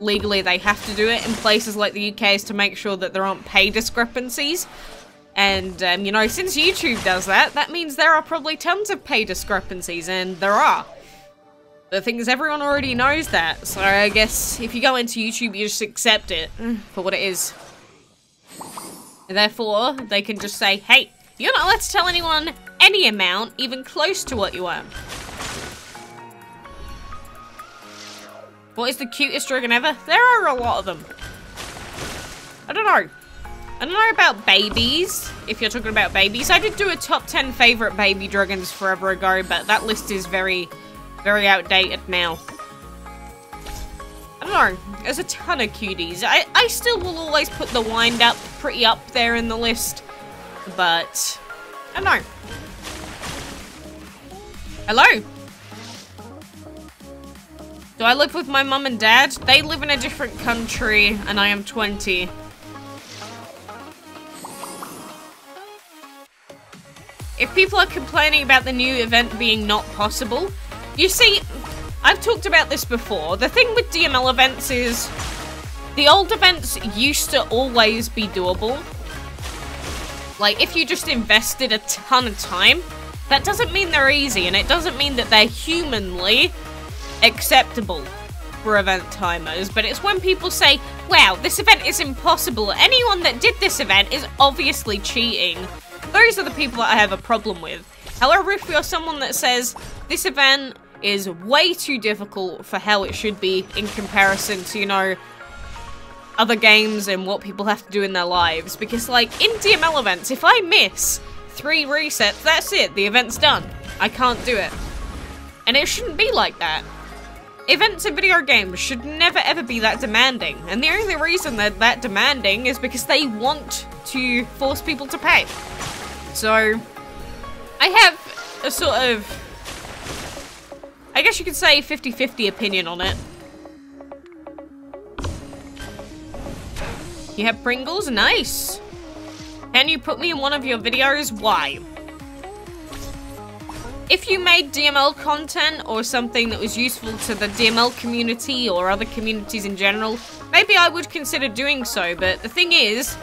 legally they have to do it in places like the UK, is to make sure that there aren't pay discrepancies. And, you know, since YouTube does that, that means there are probably tons of pay discrepancies, and there are. The thing is, everyone already knows that, so I guess if you go into YouTube, you just accept it for what it is. And therefore, they can just say, hey, you're not allowed to tell anyone any amount, even close to what you earn. What is the cutest dragon ever? There are a lot of them. I don't know. I don't know about babies, if you're talking about babies. I did do a top 10 favourite baby dragons forever ago, but that list is very, very outdated now. I don't know. There's a ton of cuties. I still will always put the wind up pretty up there in the list, but I don't know. Hello? Do I live with my mum and dad? They live in a different country, and I am 20. If people are complaining about the new event being not possible, you see, I've talked about this before. The thing with DML events is, the old events used to always be doable. Like, if you just invested a ton of time, that doesn't mean they're easy, and it doesn't mean that they're humanly acceptable for event timers, but it's when people say, wow, this event is impossible, anyone that did this event is obviously cheating. Those are the people that I have a problem with. However, if you're someone that says, this event is way too difficult for how it should be in comparison to, you know, other games and what people have to do in their lives, because like, in DML events, if I miss 3 resets, that's it, the event's done. I can't do it. And it shouldn't be like that. Events in video games should never ever be that demanding, and the only reason they're that demanding is because they want to force people to pay. So, I have a sort of, I guess you could say 50-50 opinion on it. You have Pringles? Nice! Can you put me in one of your videos? Why? If you made DML content or something that was useful to the DML community or other communities in general, maybe I would consider doing so, but the thing is,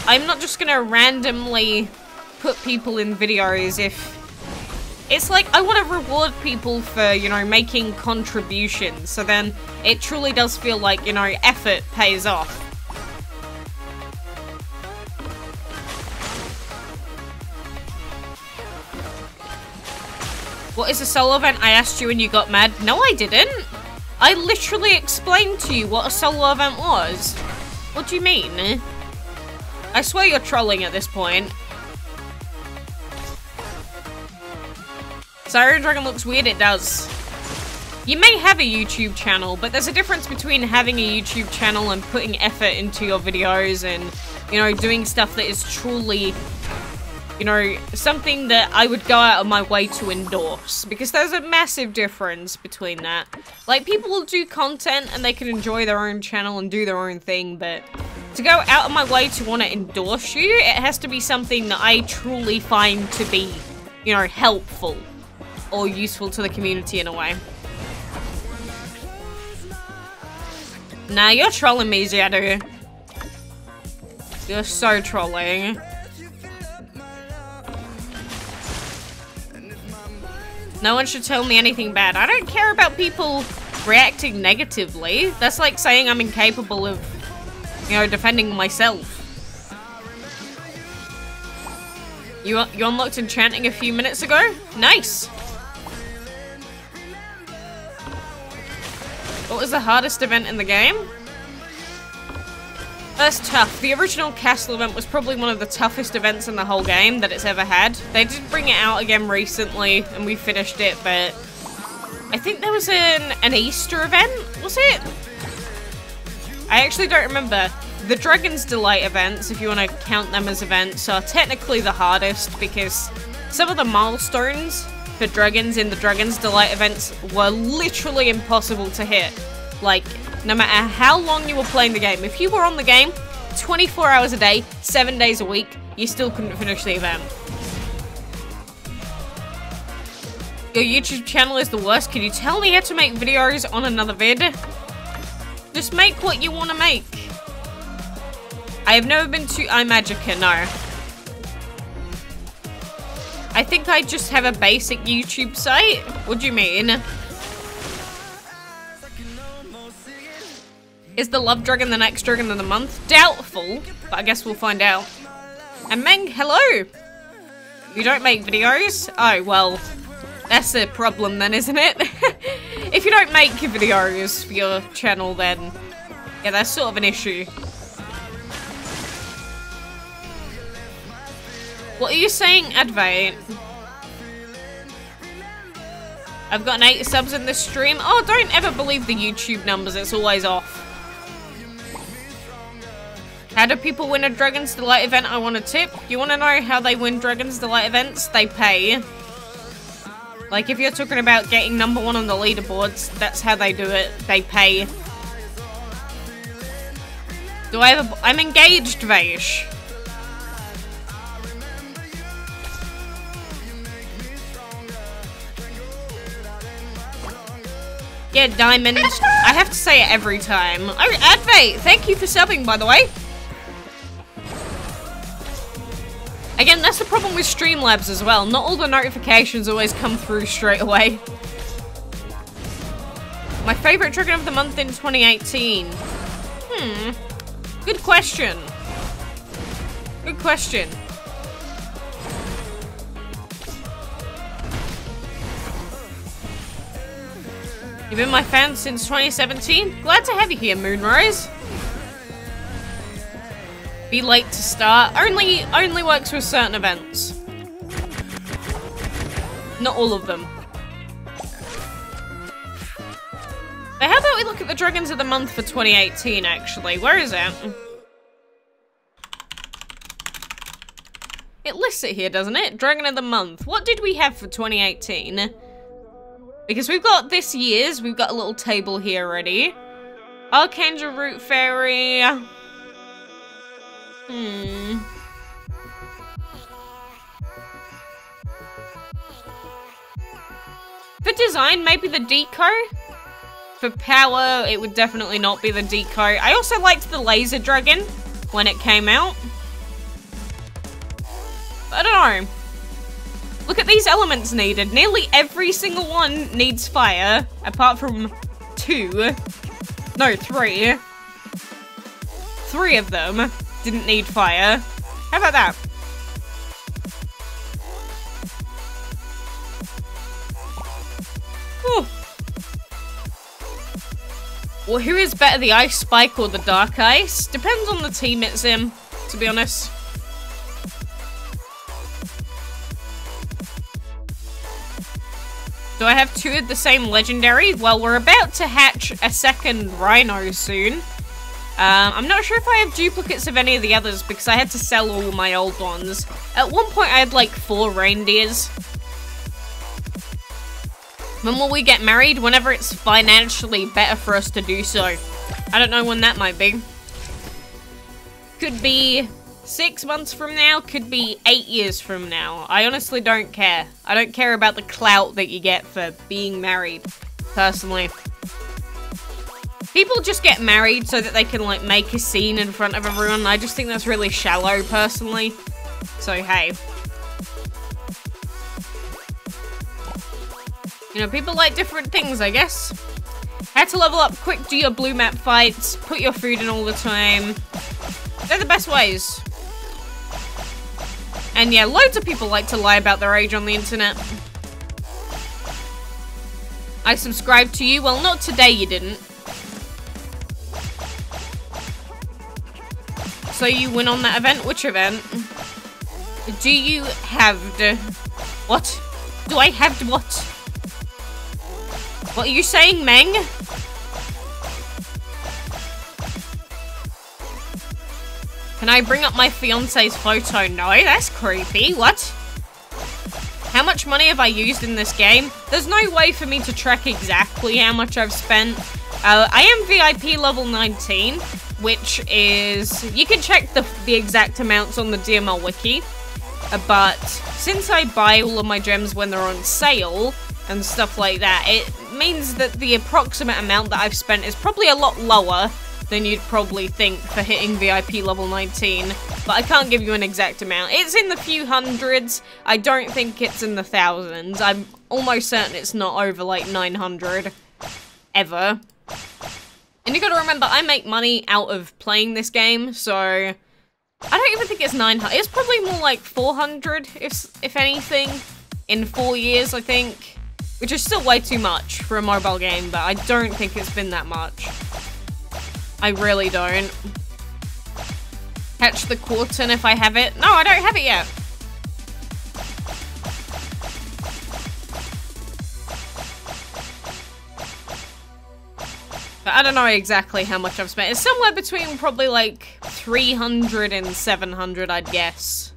I'm not just gonna randomly put people in videos if... It's like, I want to reward people for, you know, making contributions, so then it truly does feel like, you know, effort pays off. What is a solo event? I asked you and you got mad. No, I didn't. I literally explained to you what a solo event was. What do you mean? I swear you're trolling at this point. Siren Dragon looks weird, it does. You may have a YouTube channel, but there's a difference between having a YouTube channel and putting effort into your videos and, you know, doing stuff that is truly... you know, something that I would go out of my way to endorse, because there's a massive difference between that. Like, people will do content and they can enjoy their own channel and do their own thing, but to go out of my way to want to endorse you, it has to be something that I truly find to be, you know, helpful or useful to the community in a way. Nah, you're trolling me, Zadu. You're so trolling. No one should tell me anything bad. I don't care about people reacting negatively. That's like saying I'm incapable of, you know, defending myself. You unlocked enchanting a few minutes ago? Nice! What was the hardest event in the game? That's tough. The original castle event was probably one of the toughest events in the whole game that it's ever had. They did bring it out again recently, and we finished it, but I think there was an Easter event, was it? I actually don't remember. The Dragon's Delight events, if you want to count them as events, are technically the hardest because some of the milestones for dragons in the Dragon's Delight events were literally impossible to hit. Like, no matter how long you were playing the game, if you were on the game 24 hours a day, 7 days a week, you still couldn't finish the event. Your YouTube channel is the worst. Can you tell me how to make videos on another vid? Just make what you want to make. I have never been to iMagica, no. I think I just have a basic YouTube site. What do you mean? Is the Love Dragon the next Dragon of the Month? Doubtful, but I guess we'll find out. And Meng, hello! You don't make videos? Oh, well, that's a problem then, isn't it? If you don't make videos for your channel, then yeah, that's sort of an issue. What are you saying, Advait? I've got 8 subs in this stream. Oh, don't ever believe the YouTube numbers, it's always off. How do people win a Dragon's Delight event? I want a tip. You want to know how they win Dragon's Delight events? They pay. Like, if you're talking about getting #1 on the leaderboards, that's how they do it. They pay. Do I have a... I'm engaged, Vaish. Yeah, Diamond. I have to say it every time. Oh, Advait, thank you for subbing, by the way. Again, that's the problem with Streamlabs as well. Not all the notifications always come through straight away. My favorite Dragon of the Month in 2018. Good question. Good question. You've been my fan since 2017? Glad to have you here, Moonrise. Be late to start. Only works with certain events. Not all of them. But how about we look at the Dragons of the Month for 2018, actually? Where is it? It lists it here, doesn't it? Dragon of the Month. What did we have for 2018? Because we've got this year's, we've got a little table here already. Archangel Root Fairy. For design, maybe the Deco. For power, it would definitely not be the Deco. I also liked the Laser Dragon when it came out. I don't know. Look at these elements needed. Nearly every single one needs fire, apart from 2. No, 3. 3 of them didn't need fire. How about that? Whew. Well, who is better, the Ice Spike or the Dark Ice? Depends on the team it's in, to be honest. Do I have 2 of the same legendary? Well, we're about to hatch a second Rhino soon. I'm not sure if I have duplicates of any of the others because I had to sell all my old ones. At one point I had like 4 reindeers. When will we get married? Whenever it's financially better for us to do so. I don't know when that might be. Could be 6 months from now, could be 8 years from now. I honestly don't care. I don't care about the clout that you get for being married, personally. People just get married so that they can, like, make a scene in front of everyone. I just think that's really shallow, personally. So, hey. You know, people like different things, I guess. Had to level up quick, do your blue map fights, put your food in all the time. They're the best ways. And yeah, loads of people like to lie about their age on the internet. I subscribed to you. Well, not today you didn't. So you win on that event? Which event? Do you have the... What? Do I have the what? What are you saying, Meng? Can I bring up my fiance's photo? No, that's creepy. What? How much money have I used in this game? There's no way for me to track exactly how much I've spent. I am VIP level 19, which is... You can check the exact amounts on the DML wiki. But since I buy all of my gems when they're on sale and stuff like that, it means that the approximate amount that I've spent is probably a lot lower than you'd probably think for hitting VIP level 19, but I can't give you an exact amount. It's in the few hundreds. I don't think it's in the thousands. I'm almost certain it's not over like 900 ever. And you gotta remember, I make money out of playing this game, so I don't even think it's 900. It's probably more like 400, if anything, in 4 years, I think. Which is still way too much for a mobile game, but I don't think it's been that much. I really don't. Catch the quarton if I have it. No, I don't have it yet. But I don't know exactly how much I've spent. It's somewhere between probably like 300 and 700, I'd guess.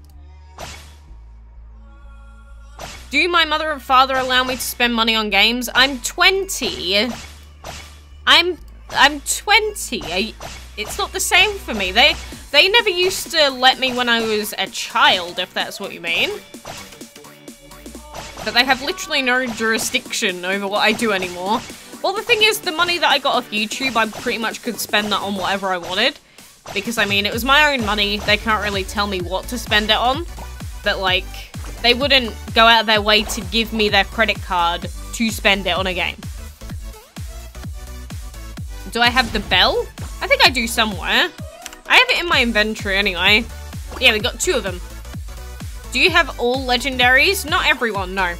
Do my mother and father allow me to spend money on games? I'm 20. I'm 20. It's not the same for me. They never used to let me when I was a child, if that's what you mean. But they have literally no jurisdiction over what I do anymore. Well, the thing is, the money that I got off YouTube, I pretty much could spend that on whatever I wanted. Because, I mean, it was my own money. They can't really tell me what to spend it on. But, like, they wouldn't go out of their way to give me their credit card to spend it on a game. Do I have the bell? I think I do somewhere. I have it in my inventory anyway. Yeah, we got 2 of them. Do you have all legendaries? Not everyone, no.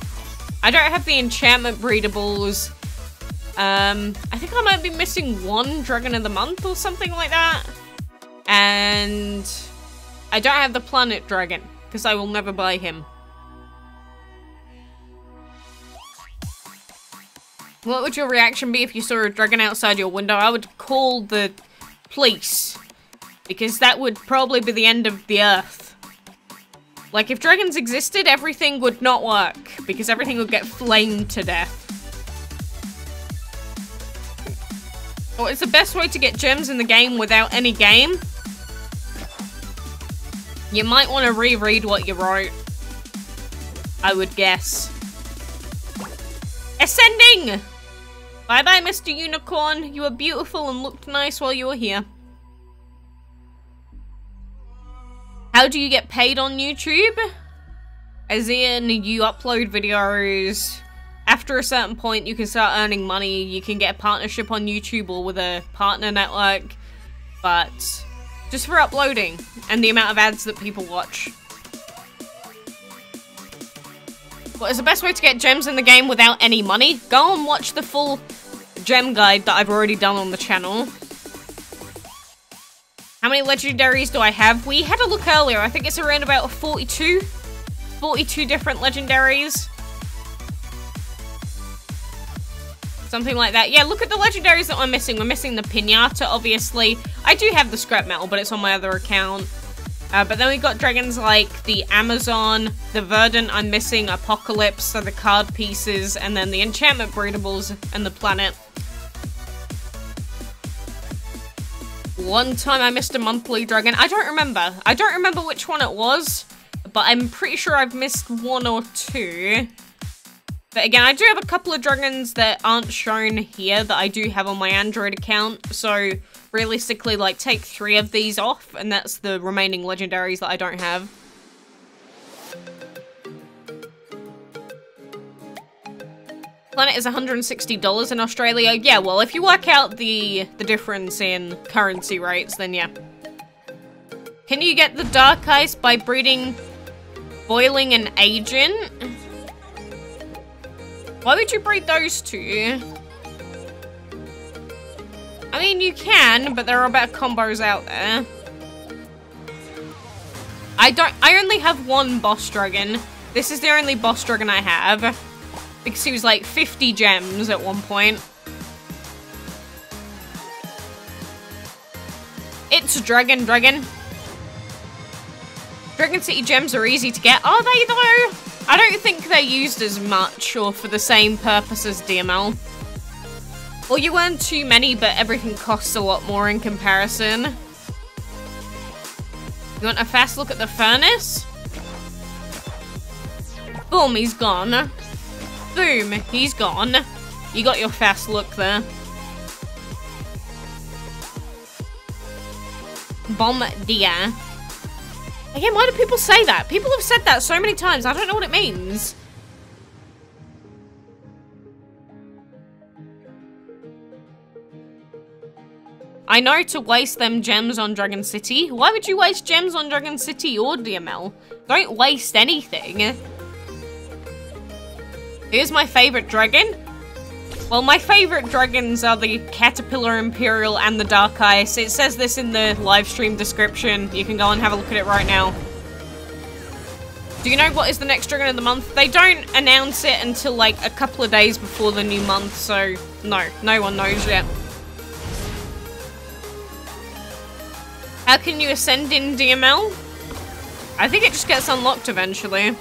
I don't have the enchantment breedables. I think I might be missing 1 Dragon of the Month or something like that. And I don't have the Planet Dragon, because I will never buy him. What would your reaction be if you saw a dragon outside your window? I would call the police, because that would probably be the end of the earth. Like, if dragons existed, everything would not work, because everything would get flamed to death. What is the best way to get gems in the game without any game? You might want to reread what you wrote. I would guess. Ascending! Bye-bye, Mr. Unicorn. You were beautiful and looked nice while you were here. How do you get paid on YouTube? As in, you upload videos. After a certain point, you can start earning money. You can get a partnership on YouTube or with a partner network. But just for uploading and the amount of ads that people watch. What is the best way to get gems in the game without any money? Go and watch the full gem guide that I've already done on the channel. How many legendaries do I have? We had a look earlier. I think it's around about 42. 42 different legendaries. Something like that. Yeah, look at the legendaries that I'm missing. We're missing the Pinata, obviously. I do have the scrap metal, but it's on my other account. But then we got dragons like the Amazon, the Verdant I'm missing, Apocalypse, so the card pieces, and then the enchantment breedables and the planet. One time I missed a monthly dragon. I don't remember. I don't remember which one it was, but I'm pretty sure I've missed 1 or 2. But again, I do have a couple of dragons that aren't shown here that I do have on my Android account, so realistically, like, take 3 of these off, and that's the remaining legendaries that I don't have. Planet is $160 in Australia. Yeah, well, if you work out the difference in currency rates, then yeah. Can you get the dark ice by breeding Boiling and agent. Why would you breed those two? I mean, you can, but there are better combos out there. I only have one boss dragon. This is the only boss dragon I have. Because he was like 50 gems at one point. It's Dragon. Dragon City gems are easy to get. Are they though? I don't think they're used as much or for the same purpose as DML. Well, you earn too many, but everything costs a lot more in comparison. You want a fast look at the furnace? Boom, he's gone. Boom, he's gone. You got your fast look there. Bombardier. Again, why do people say that? People have said that so many times, I don't know what it means. I know to waste them gems on Dragon City. Why would you waste gems on Dragon City or DML? Don't waste anything. Here's my favorite dragon. Well, my favorite dragons are the Caterpillar Imperial and the Dark Ice. It says this in the live stream description. You can go and have a look at it right now. Do you know what is the next dragon of the month? They don't announce it until like a couple of days before the new month, so no one knows yet. How can you ascend in DML? I think it just gets unlocked eventually.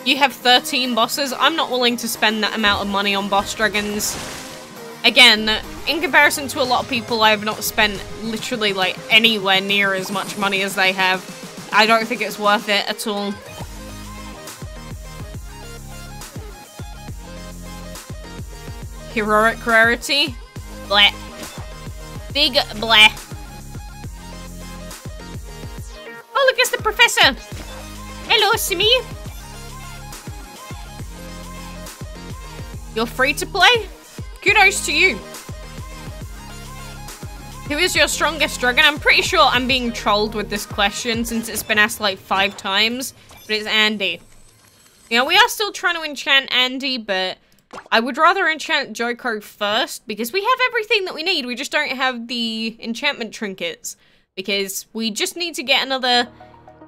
You have 13 bosses. I'm not willing to spend that amount of money on boss dragons. Again, in comparison to a lot of people, I have not spent literally like anywhere near as much money as they have. I don't think it's worth it at all. Heroic rarity. Bleh. Big bleh. Oh, look, it's the professor. Hello, Simi. You're free to play? Kudos to you. Who is your strongest dragon? I'm pretty sure I'm being trolled with this question since it's been asked like 5 times, but it's Andy. You know, we are still trying to enchant Andy, but I would rather enchant Joko first because we have everything that we need. We just don't have the enchantment trinkets because we just need to get another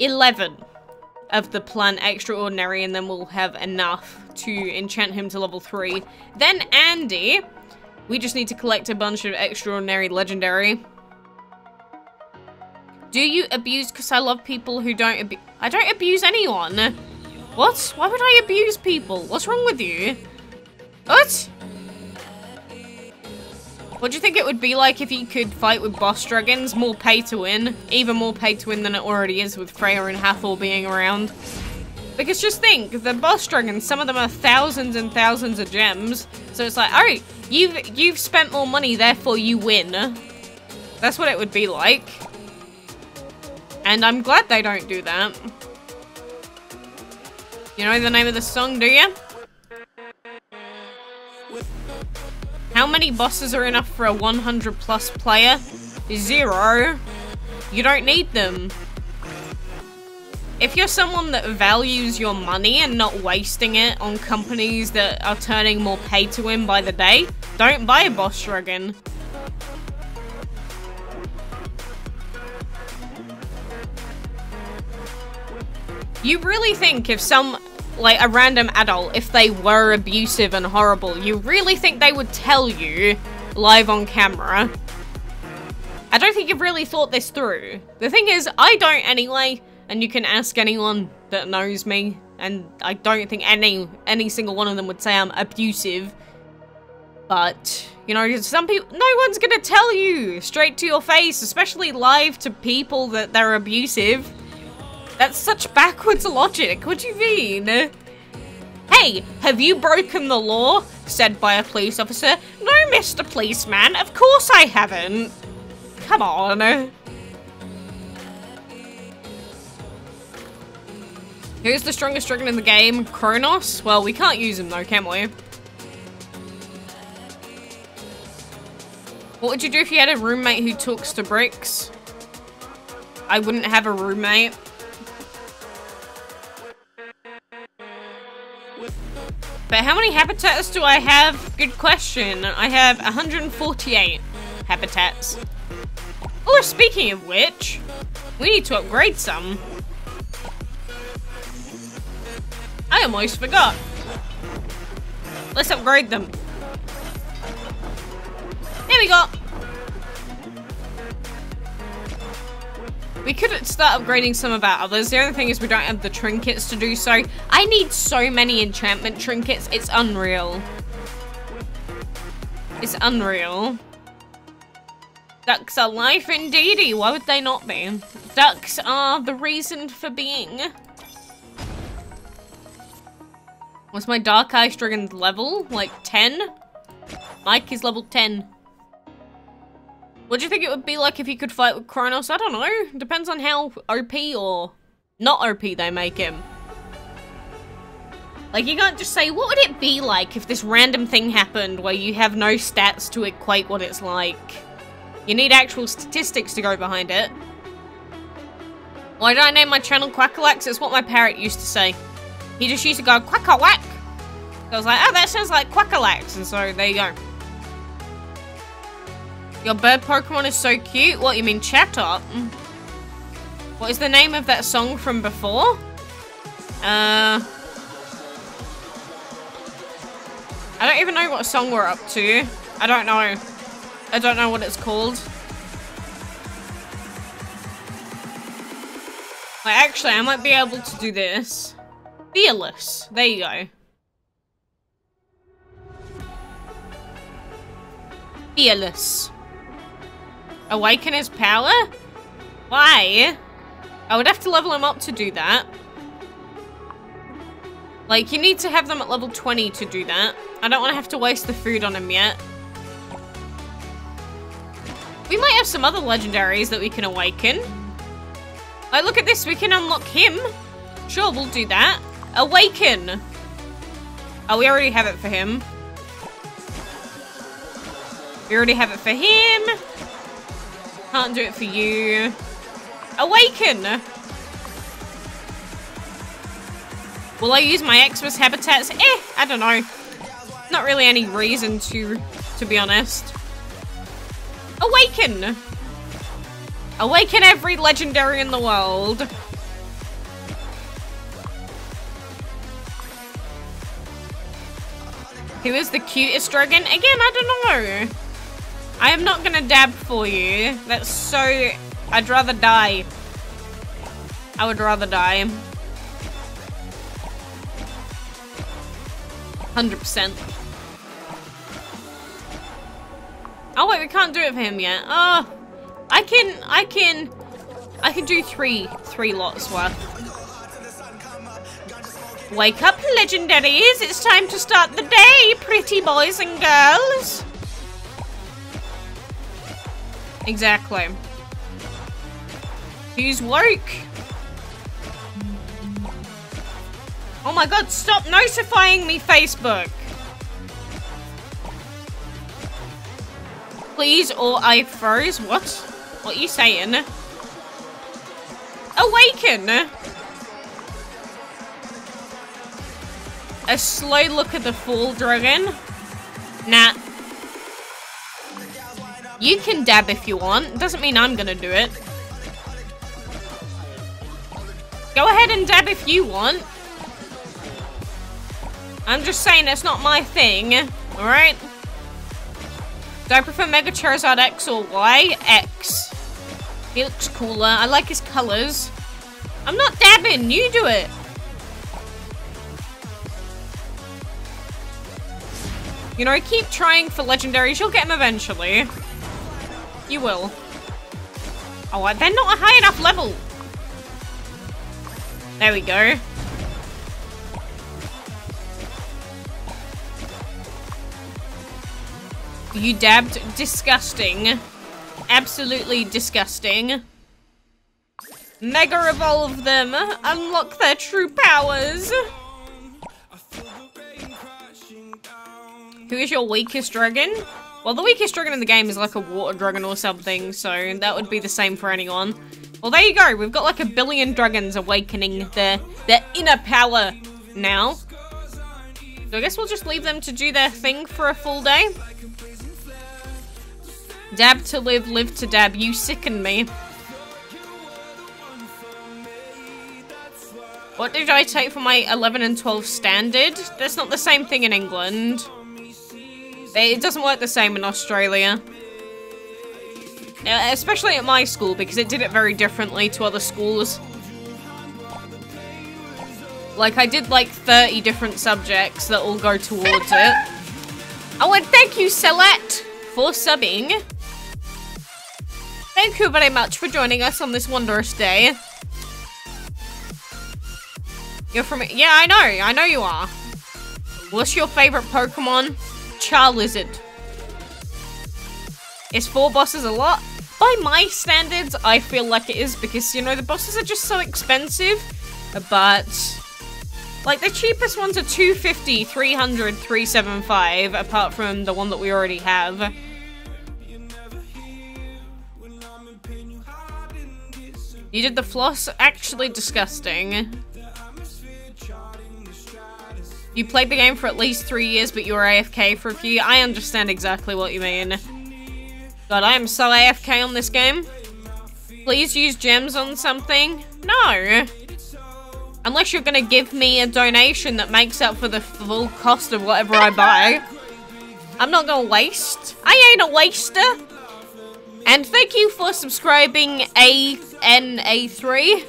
11 of the plant extraordinary and then we'll have enough to enchant him to level 3. Then Andy, we just need to collect a bunch of extraordinary legendary. Do you abuse? Because I love people who don't abuse. I don't abuse anyone. What? Why would I abuse people? What's wrong with you? What? What do you think it would be like if you could fight with boss dragons? More pay to win. Even more pay to win than it already is with Freya and Hathor being around. Because just think, the boss dragons, some of them are thousands and thousands of gems. So it's like, alright, you've spent more money, therefore you win. That's what it would be like. And I'm glad they don't do that. You know the name of the song, do you? How many bosses are enough for a 100+ player? 0. You don't need them. If you're someone that values your money and not wasting it on companies that are turning more pay to win by the day, don't buy a boss dragon. You really think if like a random adult, if they were abusive and horrible, you really think they would tell you live on camera? I don't think you've really thought this through. The thing is, I don't anyway, and you can ask anyone that knows me, and I don't think any single one of them would say I'm abusive. But, you know, some people, no one's gonna tell you straight to your face, especially live to people that they're abusive. That's such backwards logic. What do you mean? Hey, have you broken the law? Said by a police officer. No, Mr. Policeman, of course I haven't. Come on. Who's the strongest dragon in the game? Kronos? Well, we can't use him though, can we? What would you do if you had a roommate who talks to bricks? I wouldn't have a roommate. But how many habitats do I have? Good question. I have 148 habitats. Oh, speaking of which, we need to upgrade some. I almost forgot. Let's upgrade them. There we go. We could start upgrading some of our others. The only thing is we don't have the trinkets to do so. I need so many enchantment trinkets. It's unreal. It's unreal. Ducks are life indeedy. Why would they not be? Ducks are the reason for being. What's my Dark Ice Dragon's level? Like 10? Mike is level 10. What do you think it would be like if you could fight with Kronos? I don't know. Depends on how OP or not OP they make him. Like, you can't just say, what would it be like if this random thing happened where you have no stats to equate what it's like? You need actual statistics to go behind it. Why did I name my channel Quackalakes? It's what my parrot used to say. He just used to go, quack-a-whack. I was like, oh, that sounds like quackalakes. And so, there you go. Your bird Pokemon is so cute. What, you mean Chatot? What is the name of that song from before? I don't even know what song we're up to. I don't know. I don't know what it's called. Like, actually, I might be able to do this. Fearless. There you go. Fearless. Awaken his power? Why? I would have to level him up to do that. Like, you need to have them at level 20 to do that. I don't want to have to waste the food on him yet. We might have some other legendaries that we can awaken. Like, look at this, we can unlock him. Sure, we'll do that. Awaken! Oh, we already have it for him. We already have it for him. Can't do it for you. Awaken! Will I use my Xmas habitats? I don't know. Not really any reason to be honest. Awaken! Awaken every legendary in the world. Who is the cutest dragon? Again, I don't know. I am not gonna dab for you. That's so... I'd rather die. I would rather die. 100%. Oh wait, we can't do it for him yet. Oh, I can do three lots worth. Wake up, legendaries! It's time to start the day, pretty boys and girls. Exactly. Who's woke? Oh my god, stop notifying me, Facebook! Please, or I froze. What? What are you saying? Awaken! A slow look at the full dragon? Nah. You can dab if you want. Doesn't mean I'm gonna do it. Go ahead and dab if you want. I'm just saying it's not my thing. Alright? Do I prefer Mega Charizard X or Y? X. He looks cooler. I like his colors. I'm not dabbing. You do it. You know, keep trying for legendaries. You'll get them eventually. You will. Oh, they're not a high enough level. There we go. You dabbed. Disgusting. Absolutely disgusting. Mega evolve them. Unlock their true powers. Who is your weakest dragon? Well, the weakest dragon in the game is like a water dragon or something, so that would be the same for anyone. Well, there you go. We've got like 1 billion dragons awakening their inner power now. So I guess we'll just leave them to do their thing for a full day. Dab to live, live to dab. You sicken me. What did I take for my 11 and 12 standard? That's not the same thing in England. It doesn't work the same in Australia. Especially at my school, because it did it very differently to other schools. Like, I did like 30 different subjects that all go towards it. Oh, and thank you, Celeste, for subbing. Thank you very much for joining us on this wondrous day. You're from... Yeah, I know you are. What's your favorite Pokemon? Charizard. Is 4 bosses a lot? By my standards, I feel like it is because, you know, the bosses are just so expensive. But, like, the cheapest ones are $250, $300, $375, apart from the one that we already have. You did the floss? Actually disgusting. You played the game for at least 3 years, but you were AFK for a few. I understand exactly what you mean. God, I am so AFK on this game. Please use gems on something. No. Unless you're gonna give me a donation that makes up for the full cost of whatever I buy. I'm not gonna waste. I ain't a waster. And thank you for subscribing, ANA3.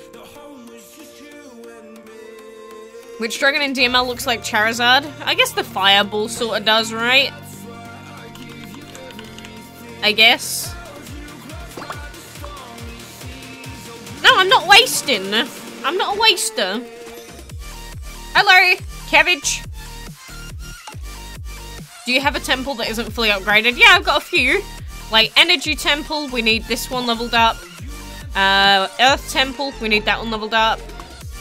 Which dragon in DML looks like Charizard? I guess the Fireball sort of does, right? I guess. No, I'm not wasting. I'm not a waster. Hello, cabbage. Do you have a temple that isn't fully upgraded? Yeah, I've got a few. Like, energy temple, we need this one leveled up. Earth temple, we need that one leveled up.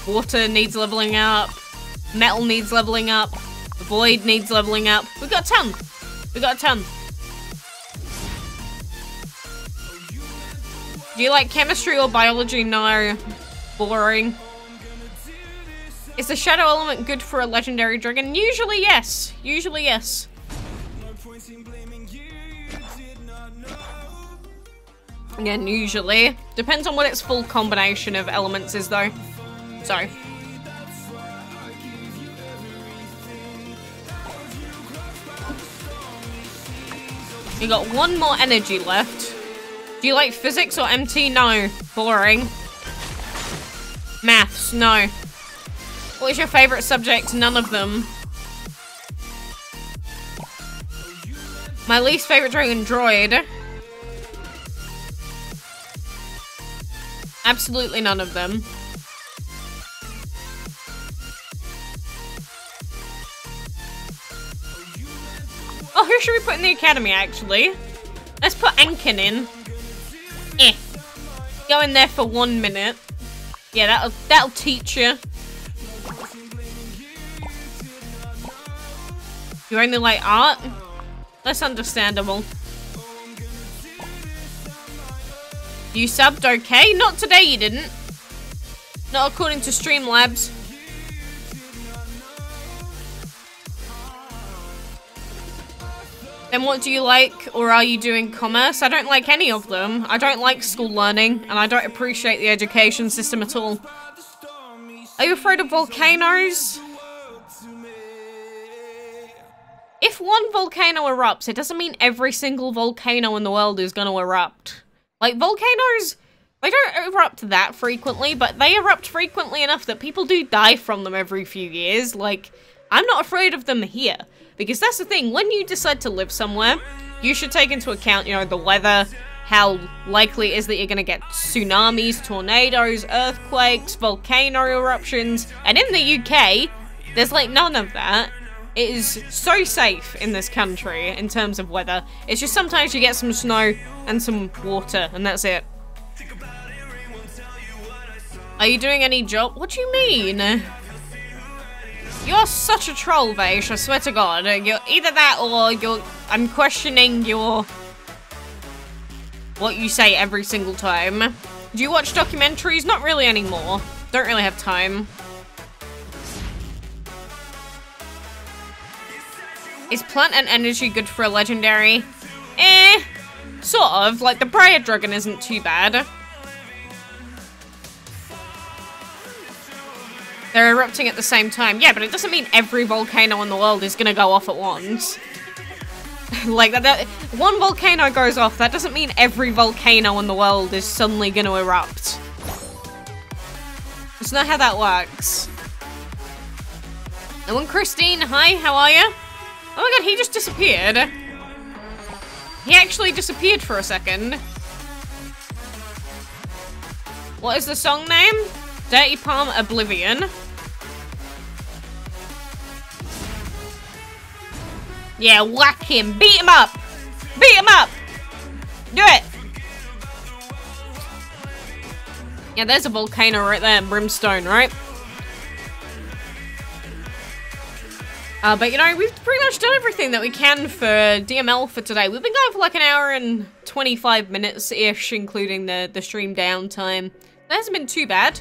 Water needs leveling up. Metal needs leveling up. Void needs leveling up. We've got a ton. We've got a ton. Do you like chemistry or biology? No. Boring. Is the shadow element good for a legendary dragon? Usually yes. Usually yes. Again, usually. Depends on what its full combination of elements is though. Sorry. You got 1 more energy left. Do you like physics or MT? No. Boring. Maths? No. What is your favorite subject? None of them. My least favorite dragon, droid. Absolutely none of them. Oh, who should we put in the academy, actually? Let's put Ankin in. Go in there for 1 minute. Yeah, that'll teach you. You only like art? That's understandable. You subbed okay? Not today you didn't. Not according to Streamlabs. Then what do you like, or are you doing commerce? I don't like any of them. I don't like school learning, and I don't appreciate the education system at all. Are you afraid of volcanoes? If one volcano erupts, it doesn't mean every single volcano in the world is gonna erupt. Like, volcanoes, they don't erupt that frequently, but they erupt frequently enough that people do die from them every few years. Like, I'm not afraid of them here. Because that's the thing, when you decide to live somewhere, you should take into account, you know, the weather, how likely it is that you're gonna get tsunamis, tornadoes, earthquakes, volcano eruptions, and in the UK, there's like none of that. It is so safe in this country in terms of weather. It's just sometimes you get some snow and some water, and that's it. Are you doing any job? What do you mean? You're such a troll, Vaish, I swear to God. You're either that or I'm questioning what you say every single time. Do you watch documentaries? Not really anymore. Don't really have time. Is plant and energy good for a legendary? Sort of. Like, the Imperial Dragon isn't too bad. They're erupting at the same time. Yeah, but it doesn't mean every volcano in the world is gonna go off at once. Like, that one volcano goes off, that doesn't mean every volcano in the world is suddenly gonna erupt. That's not how that works. And when Christine, hi, how are you? Oh my god, he just disappeared. He actually disappeared for a second. What is the song name? Dirty Palm Oblivion. Yeah, whack him. Beat him up. Beat him up. Do it. Yeah, there's a volcano right there, brimstone, right? But you know, we've pretty much done everything that we can for DML for today. We've been going for like an hour and 25 minutes-ish, including the stream downtime. That hasn't been too bad.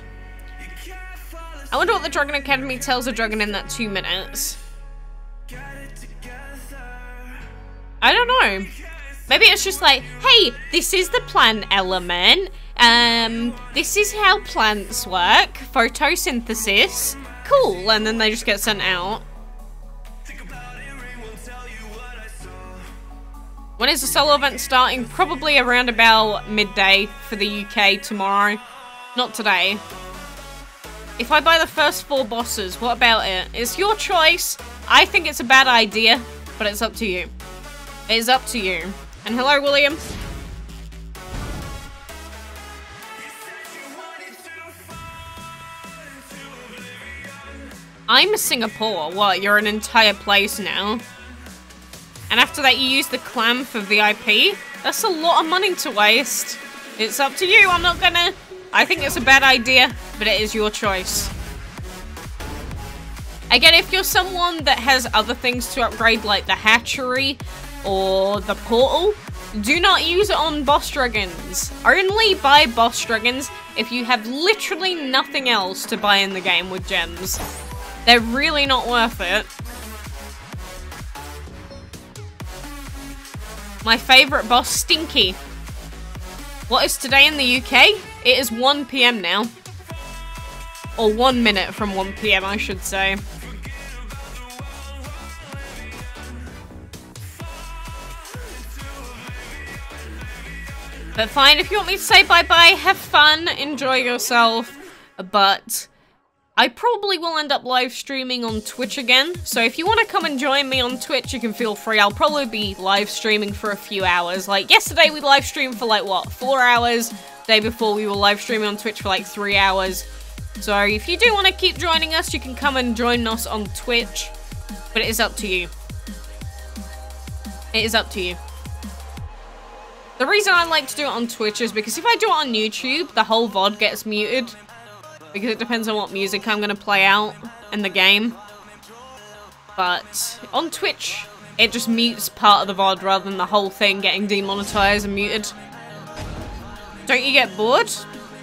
I wonder what the Dragon Academy tells a dragon in that 2 minutes. I don't know. Maybe it's just like, hey, this is the plant element. This is how plants work. Photosynthesis. Cool. And then they just get sent out. When is the solo event starting? Probably around about midday for the UK tomorrow. Not today. If I buy the first 4 bosses, what about it? It's your choice. I think it's a bad idea, but it's up to you. It is up to you. And hello, William. I'm Singapore. What? You're an entire place now? And after that, you use the clam for VIP? That's a lot of money to waste. It's up to you. I'm not gonna... I think it's a bad idea, but it is your choice. Again, if you're someone that has other things to upgrade, like the hatchery or the portal, do not use it on boss dragons. Only buy boss dragons if you have literally nothing else to buy in the game with gems. They're really not worth it. My favourite boss, Stinky. What is today in the UK? It is 1 PM now. Or 1 minute from 1 PM, I should say. But fine, if you want me to say bye-bye, have fun, enjoy yourself. But I probably will end up live streaming on Twitch again. So if you want to come and join me on Twitch, you can feel free. I'll probably be live streaming for a few hours. Like yesterday we live streamed for like, what, 4 hours? The day before we were live streaming on Twitch for like 3 hours. So if you do want to keep joining us, you can come and join us on Twitch. But it is up to you. It is up to you. The reason I like to do it on Twitch is because if I do it on YouTube, the whole VOD gets muted. Because it depends on what music I'm going to play out in the game. But on Twitch, it just mutes part of the VOD rather than the whole thing getting demonetized and muted. Don't you get bored?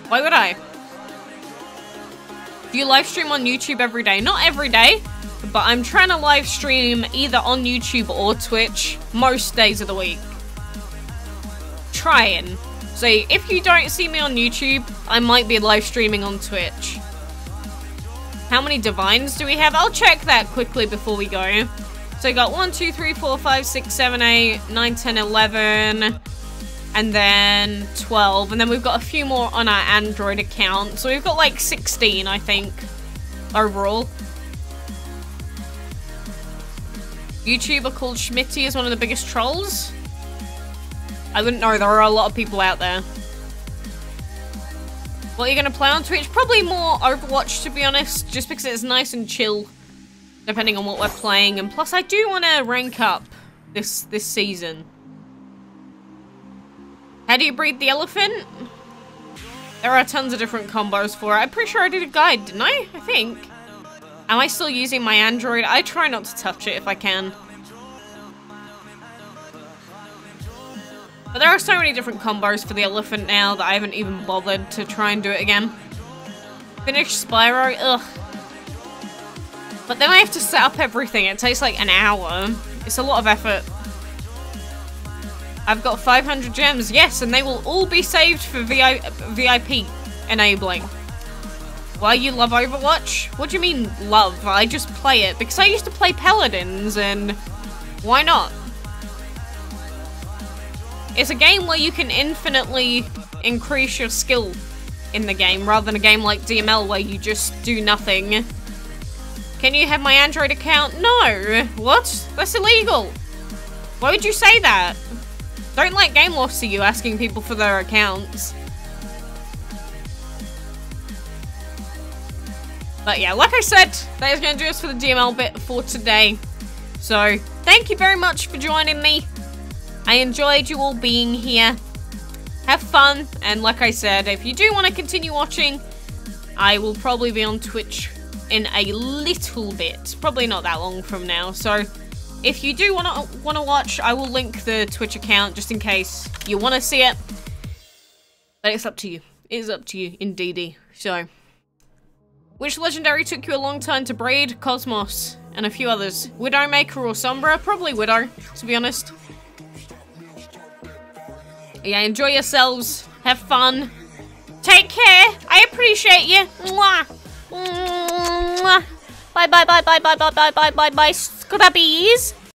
Why would I? Do you live stream on YouTube every day? Not every day, but I'm trying to live stream either on YouTube or Twitch most days of the week. Trying. So if you don't see me on YouTube, I might be live streaming on Twitch. How many divines do we have? I'll check that quickly before we go. So we got 1, 2, 3, 4, 5, 6, 7, 8, 9, 10, 11, and then 12. And then we've got a few more on our Android account. So we've got like 16, I think, overall. YouTuber called Schmitty is one of the biggest trolls. I wouldn't know, there are a lot of people out there. What are you going to play on Twitch? Probably more Overwatch, to be honest, just because it's nice and chill, depending on what we're playing. And plus, I do want to rank up this season. How do you breed the elephant? There are tons of different combos for it. I'm pretty sure I did a guide, didn't I? I think. Am I still using my Android? I try not to touch it if I can. But there are so many different combos for the elephant now that I haven't even bothered to try and do it again. Finish Spyro, ugh. But then I have to set up everything. It takes like an hour. It's a lot of effort. I've got 500 gems, yes, and they will all be saved for VIP enabling. Why you love Overwatch? What do you mean love? I just play it because I used to play Paladins, and why not? It's a game where you can infinitely increase your skill in the game, rather than a game like DML where you just do nothing. Can you have my Android account? No! What? That's illegal! Why would you say that? Don't let Game Loft see you asking people for their accounts. But yeah, like I said, that is going to do us for the DML bit for today. So, thank you very much for joining me. I enjoyed you all being here. Have fun, and like I said, if you do want to continue watching, I will probably be on Twitch in a little bit. Probably not that long from now, so if you do want to watch, I will link the Twitch account just in case you want to see it. But it's up to you. It is up to you, indeedy. So, which legendary took you a long time to breed? Cosmos, and a few others. Widowmaker or Sombra? Probably Widow, to be honest. Yeah, enjoy yourselves. Have fun. Take care. I appreciate you. Mwah. Mwah. Bye bye bye bye bye bye bye bye bye bye scrubbies.